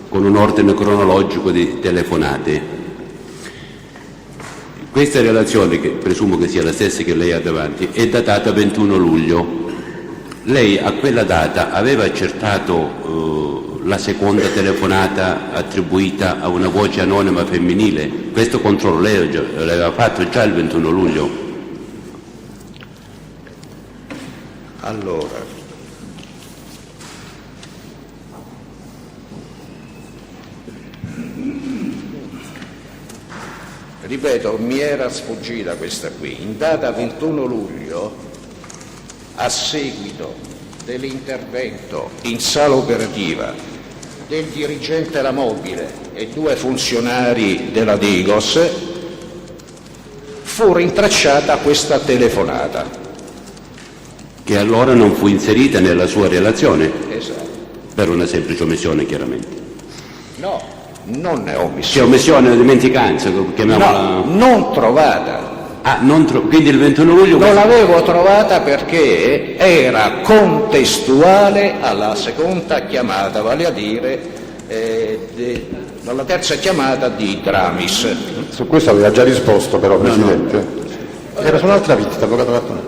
con un ordine cronologico di telefonate. Questa relazione, che presumo che sia la stessa che lei ha davanti, è datata 21 luglio. Lei a quella data aveva accertato la seconda telefonata attribuita a una voce anonima femminile? Questo controllo lei l'aveva fatto già il 21 luglio? Allora, ripeto, mi era sfuggita questa qui. In data 21 luglio, a seguito dell'intervento in sala operativa del dirigente La Mobile e due funzionari della Digos, fu rintracciata questa telefonata. Che allora non fu inserita nella sua relazione? Esatto. Per una semplice omissione, chiaramente. No, non è omissione. C'è omissione o dimenticanza? No, non trovata. Quindi il 21 luglio... Non l'avevo trovata perché era contestuale alla seconda chiamata, vale a dire alla terza chiamata di Dramis. Su questo aveva già risposto però, Presidente. Era su un'altra vista, avvocato Cartone.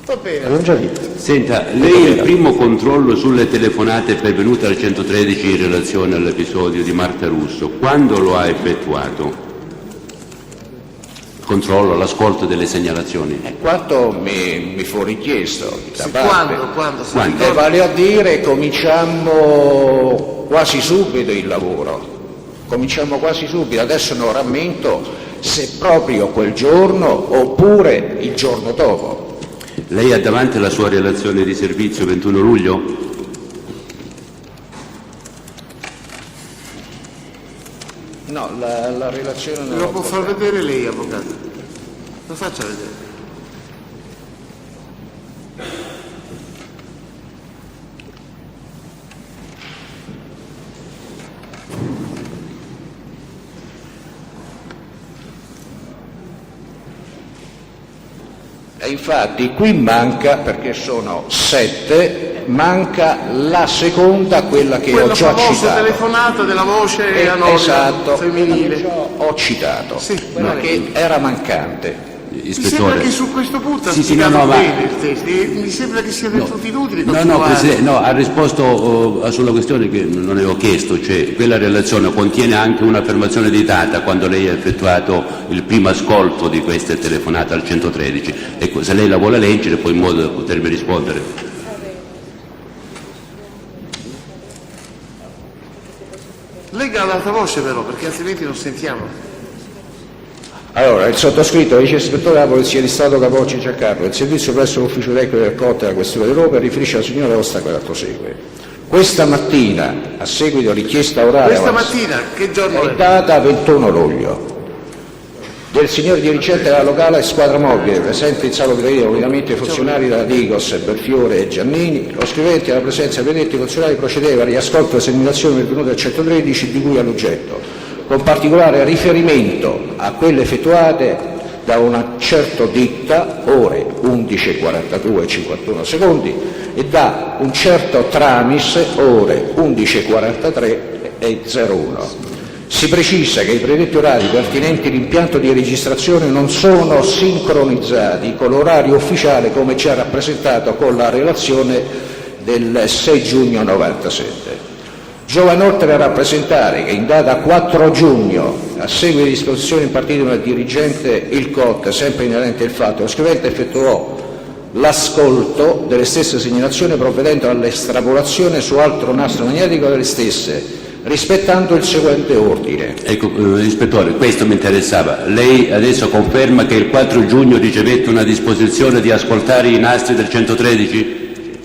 Va bene. L'abbiamo già visto. Senta, lei il primo controllo sulle telefonate pervenute al 113 in relazione all'episodio di Marta Russo, quando lo ha effettuato? Controllo, l'ascolto delle segnalazioni. Quanto mi fu richiesto da Sì, parte. quando? Vale a dire, cominciamo quasi subito il lavoro. Cominciamo quasi subito, adesso non rammento se proprio quel giorno oppure il giorno dopo. Lei ha davanti la sua relazione di servizio 21 luglio? No, la relazione non Lo può far vedere lei, avvocato. Lo faccia vedere. E infatti qui manca, perché sono 7, manca la seconda, quella che ho già famosa citato. telefonata della voce anonima Esatto, femminile. ho citato, Sì, che era mancante. Mi sembra che su questo punto ha spiegato bene il testo. Mi sembra che sia del tutto inutile continuare. Presidente, ha risposto sulla questione che non avevo chiesto, cioè quella relazione contiene anche un'affermazione di data quando lei ha effettuato il primo ascolto di queste telefonate al 113. Ecco, se lei la vuole leggere, poi in modo da potermi rispondere. Legga ad alta voce però, perché altrimenti non sentiamo. Allora, il sottoscritto, vice ispettore della Polizia di Stato Capocci Giancarlo, il servizio presso l'ufficio tecnico del COT della Questura di Roma, riferisce alla signora Rosta quanto segue. Questa mattina, a seguito di richiesta orale, Questa mattina, che giorno è è? data 21 luglio, del signor dirigente della locale squadra mobile, presente in sala operativa unitamente ai funzionari della Digos, Belfiore e Giannini, lo scrivente alla presenza dei predetti funzionari procedeva agli ascolti e segnalazioni pervenute al 113 di cui all'oggetto, con particolare riferimento a quelle effettuate da una certa ditta, ore 11:42 e 51 secondi, e da un certo Tramis, ore 11:43 e 01. Si precisa che i predetti orari pertinenti all'impianto di registrazione non sono sincronizzati con l'orario ufficiale come già rappresentato con la relazione del 6 giugno 97. Giova inoltre rappresentare che in data 4 giugno, a seguito di disposizioni impartite dal dirigente il COT, sempre inerente al fatto, lo scrivente effettuò l'ascolto delle stesse segnalazioni provvedendo all'estrapolazione su altro nastro magnetico delle stesse, rispettando il seguente ordine. Ecco, ispettore, questo mi interessava. Lei adesso conferma che il 4 giugno ricevette una disposizione di ascoltare i nastri del 113?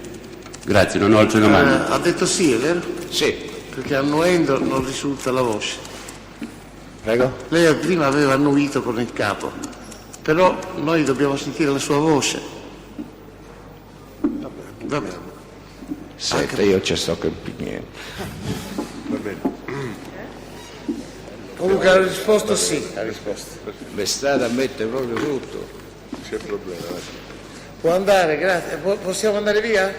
Grazie, non ho altre domande. Ha detto sì, è vero? Sì. Perché annuendo non risulta la voce. Prego? Lei prima aveva annuito con il capo, però noi dobbiamo sentire la sua voce. Va bene. Senta, io ci sto capendo. Va bene. Comunque ha risposto sì, ha risposto. Le state a mettere proprio tutto. C'è problema. Può andare, grazie. Possiamo andare via?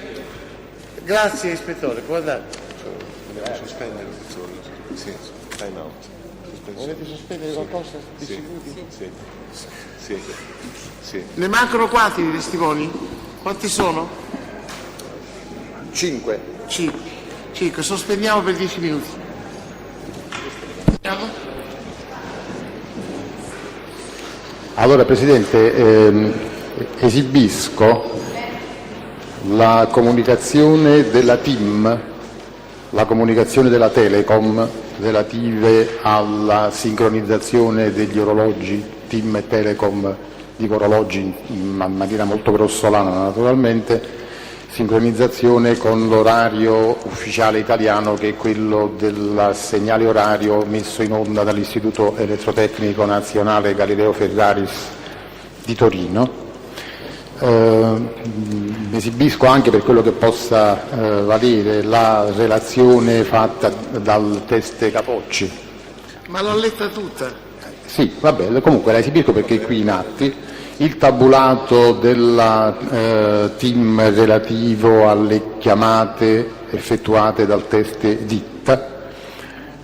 Grazie ispettore, può andare. Dobbiamo sospendere sì, time out. Volete sospendere qualcosa? Sì. Ne mancano quanti di testimoni? Quanti sono? 5. 5. Sospendiamo per 10 minuti. Allora, Presidente, esibisco la comunicazione della TIM, la comunicazione della Telecom relative alla sincronizzazione degli orologi TIM e Telecom, dico orologi in maniera molto grossolana naturalmente, sincronizzazione con l'orario ufficiale italiano che è quello del segnale orario messo in onda dall'Istituto Elettrotecnico Nazionale Galileo Ferraris di Torino. Esibisco anche, per quello che possa valere, la relazione fatta dal teste Capocci. Ma l'ho letta tutta. Sì, vabbè, comunque la esibisco perché è qui in atti. Il tabulato della TIM relativo alle chiamate effettuate dal teste ditta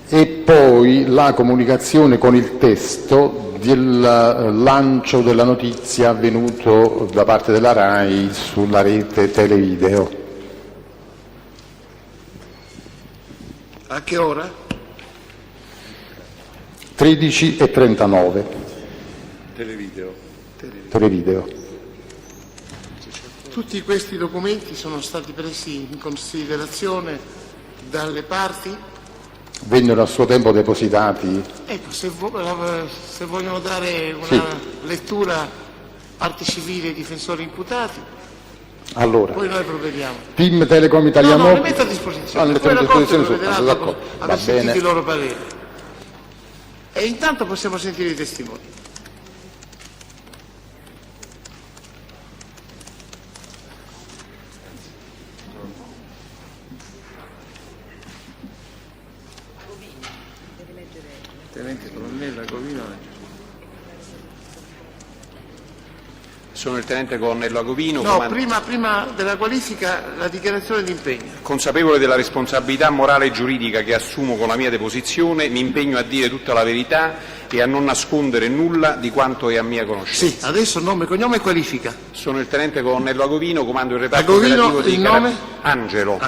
e poi la comunicazione con il testo del lancio della notizia avvenuto da parte della RAI sulla rete Televideo. A che ora? 13:39. Televideo. Tutti questi documenti sono stati presi in considerazione dalle parti? Vennero a suo tempo depositati. Ecco, se vogliono dare una lettura parti civili e difensori imputati, Allora, poi noi provvediamo. Team Telecom Italia No, le metto a disposizione. le Poi metto a la Corte disposizione provvederà soltanto, dopo d'accordo. aver Va sentito bene. i loro pareri. E intanto possiamo sentire i testimoni. Tenente colonnello Agovino. Sono il tenente colonnello Agovino, No, prima della qualifica la dichiarazione di impegno. consapevole della responsabilità morale e giuridica che assumo con la mia deposizione, mi impegno a dire tutta la verità e a non nascondere nulla di quanto è a mia conoscenza. Sì, adesso nome, cognome e qualifica. Sono il tenente colonnello Agovino, comando il reparto Agovino, operativo dei il nome? Angelo.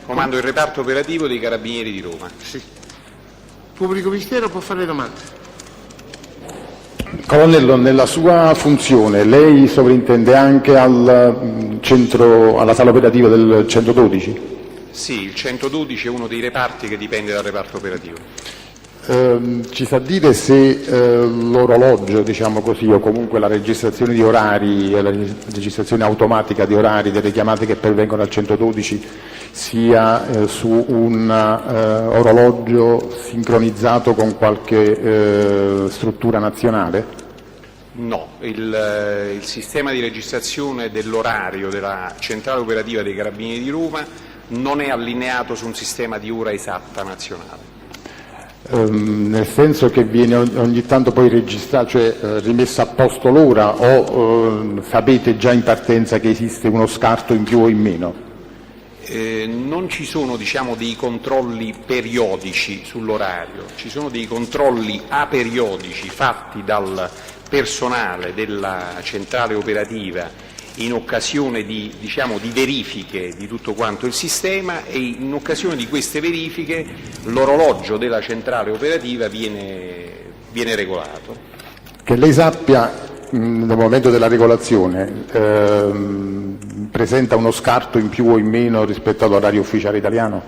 Comando il reparto operativo dei Carabinieri di Roma. Sì. Pubblico ministero può fare domande. Colonnello, nella sua funzione lei sovrintende anche al centro, alla sala operativa del 112? Sì, il 112 è uno dei reparti che dipende dal reparto operativo. Ci sa dire se l'orologio, diciamo così, o comunque la registrazione di orari, la registrazione automatica di orari delle chiamate che pervengono al 112 sia su un orologio sincronizzato con qualche struttura nazionale? No, il sistema di registrazione dell'orario della centrale operativa dei Carabinieri di Roma non è allineato su un sistema di ora esatta nazionale. Nel senso che viene ogni tanto poi registrato, cioè rimessa a posto l'ora, o sapete già in partenza che esiste uno scarto in più o in meno? Non ci sono, diciamo, dei controlli periodici sull'orario, ci sono dei controlli aperiodici fatti dal personale della centrale operativa in occasione di verifiche di tutto quanto il sistema, e in occasione di queste verifiche l'orologio della centrale operativa viene regolato. Che lei sappia, nel momento della regolazione presenta uno scarto in più o in meno rispetto all'orario ufficiale italiano?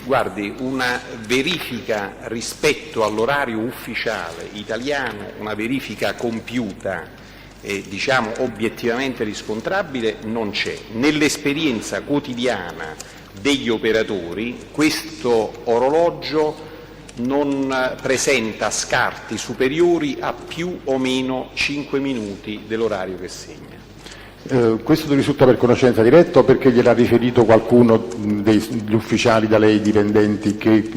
Guardi, una verifica rispetto all'orario ufficiale italiano, una verifica compiuta e obiettivamente riscontrabile, non c'è. Nell'esperienza quotidiana degli operatori questo orologio non presenta scarti superiori a più o meno 5 minuti dell'orario che segna. Questo risulta per conoscenza diretta o perché gliel'ha riferito qualcuno degli ufficiali da lei dipendenti che...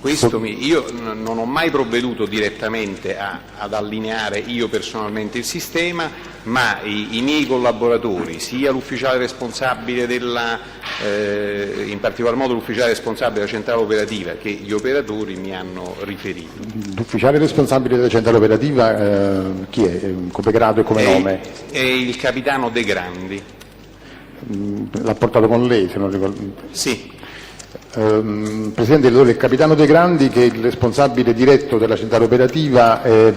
Io non ho mai provveduto direttamente ad allineare io personalmente il sistema, ma i miei collaboratori, sia l'ufficiale responsabile in particolar modo l'ufficiale responsabile della centrale operativa, che gli operatori mi hanno riferito. L'ufficiale responsabile della centrale operativa chi è? Come grado e come nome? È il capitano De Grandi. L'ha portato con lei, se non ricordo? Sì. Presidente, il capitano De Grandi, che è il responsabile diretto della centrale operativa, è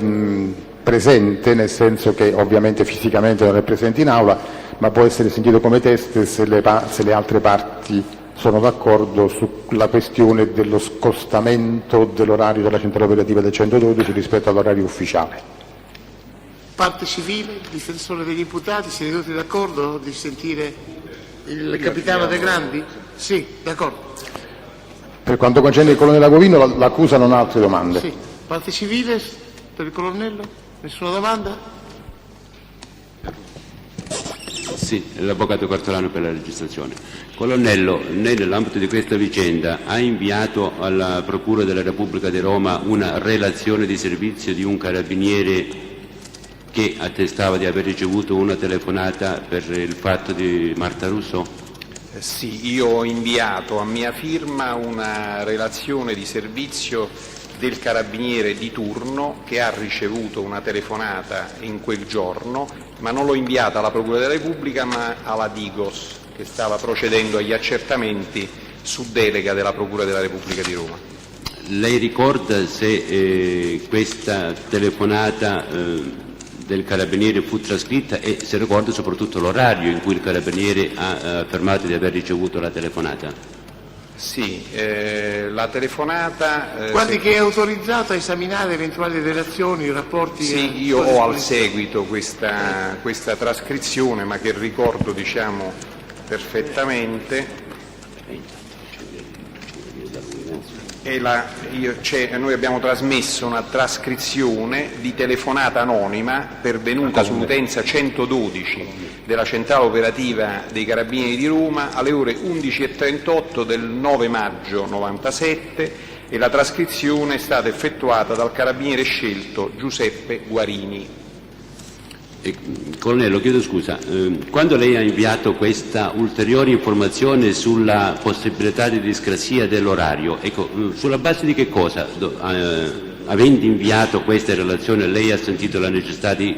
presente, nel senso che ovviamente fisicamente non è presente in aula, ma può essere sentito come teste se le altre parti sono d'accordo sulla questione dello scostamento dell'orario della centrale operativa del 112 rispetto all'orario ufficiale. Parte civile, difensore degli imputati, siete tutti d'accordo di sentire il capitano De Grandi? Sì, d'accordo. Per quanto concerne il colonnello Agovino, l'accusa non ha altre domande. Sì. Parte civile per il colonnello? Nessuna domanda? Sì, l'avvocato Cartolano per la registrazione. Colonnello, lei nell'ambito di questa vicenda ha inviato alla Procura della Repubblica di Roma una relazione di servizio di un carabiniere che attestava di aver ricevuto una telefonata per il fatto di Marta Russo? Sì, io ho inviato a mia firma una relazione di servizio del carabiniere di turno che ha ricevuto una telefonata in quel giorno, ma non l'ho inviata alla Procura della Repubblica ma alla Digos, che stava procedendo agli accertamenti su delega della Procura della Repubblica di Roma. Lei ricorda se questa telefonata del carabiniere fu trascritta e se ricorda soprattutto l'orario in cui il carabiniere ha affermato di aver ricevuto la telefonata? Sì, la telefonata... Guardi che è autorizzato a esaminare eventuali relazioni, rapporti... Sì, io ho al seguito questa trascrizione, ma che ricordo, diciamo, perfettamente. Noi abbiamo trasmesso una trascrizione di telefonata anonima pervenuta sull'utenza 112 della centrale operativa dei Carabinieri di Roma alle ore 11:38 del 9 maggio 97 e la trascrizione è stata effettuata dal carabiniere scelto Giuseppe Guarini. Colonnello, chiedo scusa, quando lei ha inviato questa ulteriore informazione sulla possibilità di discrasia dell'orario, ecco, sulla base di che cosa, avendo inviato questa relazione, lei ha sentito la necessità di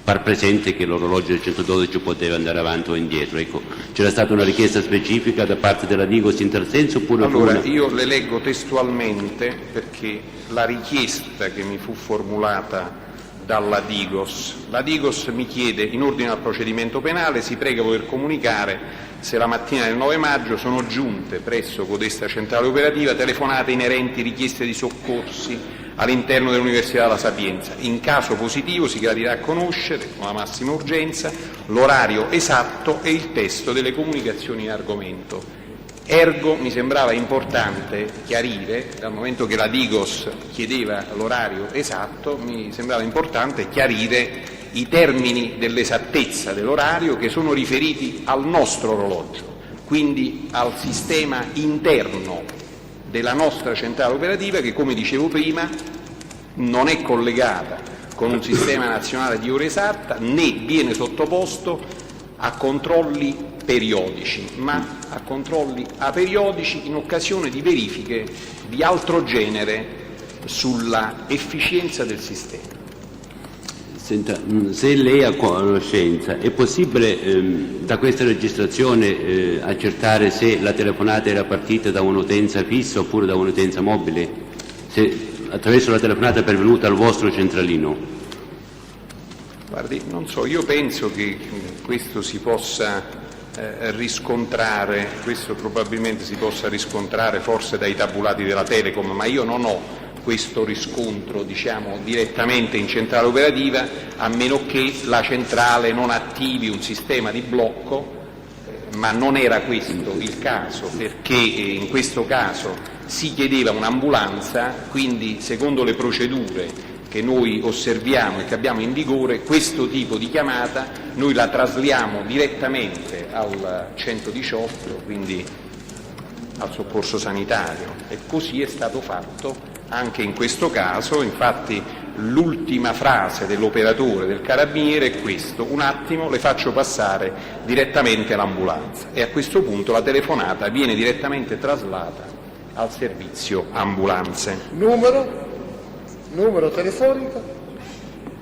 far presente che l'orologio del 112 poteva andare avanti o indietro? Ecco, c'era stata una richiesta specifica da parte della Digos in tal senso oppure... Allora, io le leggo testualmente perché la richiesta che mi fu formulata dalla Digos. La Digos mi chiede, in ordine al procedimento penale, si prega voler comunicare se la mattina del 9 maggio sono giunte presso codesta centrale operativa telefonate inerenti richieste di soccorsi all'interno dell'Università La Sapienza. In caso positivo si gradirà a conoscere, con la massima urgenza, l'orario esatto e il testo delle comunicazioni in argomento. Ergo mi sembrava importante chiarire, dal momento che la Digos chiedeva l'orario esatto, mi sembrava importante chiarire i termini dell'esattezza dell'orario che sono riferiti al nostro orologio, quindi al sistema interno della nostra centrale operativa che, come dicevo prima, non è collegata con un sistema nazionale di ora esatta né viene sottoposto a controlli periodici, ma a controlli aperiodici in occasione di verifiche di altro genere sulla efficienza del sistema. Senta, se lei ha conoscenza, è possibile da questa registrazione accertare se la telefonata era partita da un'utenza fissa oppure da un'utenza mobile? Se attraverso la telefonata è pervenuta al vostro centralino? Guardi, non so, io penso che questo si possa riscontrare, questo probabilmente si possa riscontrare forse dai tabulati della Telecom, ma io non ho questo riscontro, diciamo, direttamente in centrale operativa, a meno che la centrale non attivi un sistema di blocco, ma non era questo il caso, perché in questo caso si chiedeva un'ambulanza, quindi secondo le procedure che noi osserviamo e che abbiamo in vigore, questo tipo di chiamata noi la trasliamo direttamente al 118, quindi al soccorso sanitario, e così è stato fatto anche in questo caso. Infatti l'ultima frase dell'operatore del carabiniere è questo: un attimo, le faccio passare direttamente l'ambulanza, e a questo punto la telefonata viene direttamente traslata al servizio ambulanze. Numero telefonico?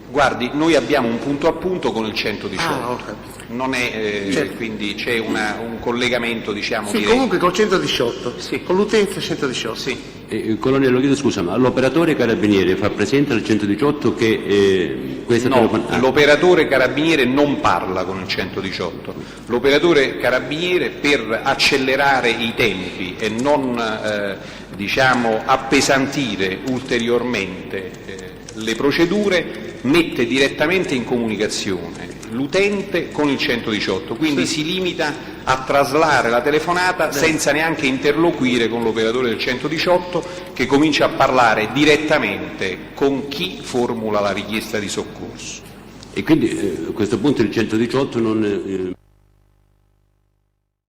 Guardi, noi abbiamo un punto a punto con il 118, non è, certo. Quindi c'è un collegamento, diciamo, sì, diretto. Comunque col 118, sì. Con l'utenza 118. Sì. Colonnello, chiedo scusa, ma l'operatore carabiniere fa presente al 118 che questa telefonata... L'operatore carabiniere non parla con il 118, l'operatore carabiniere, per accelerare i tempi e non diciamo appesantire ulteriormente le procedure, mette direttamente in comunicazione l'utente con il 118, quindi si limita a traslare la telefonata senza neanche interloquire con l'operatore del 118, che comincia a parlare direttamente con chi formula la richiesta di soccorso. E quindi a questo punto il 118 non...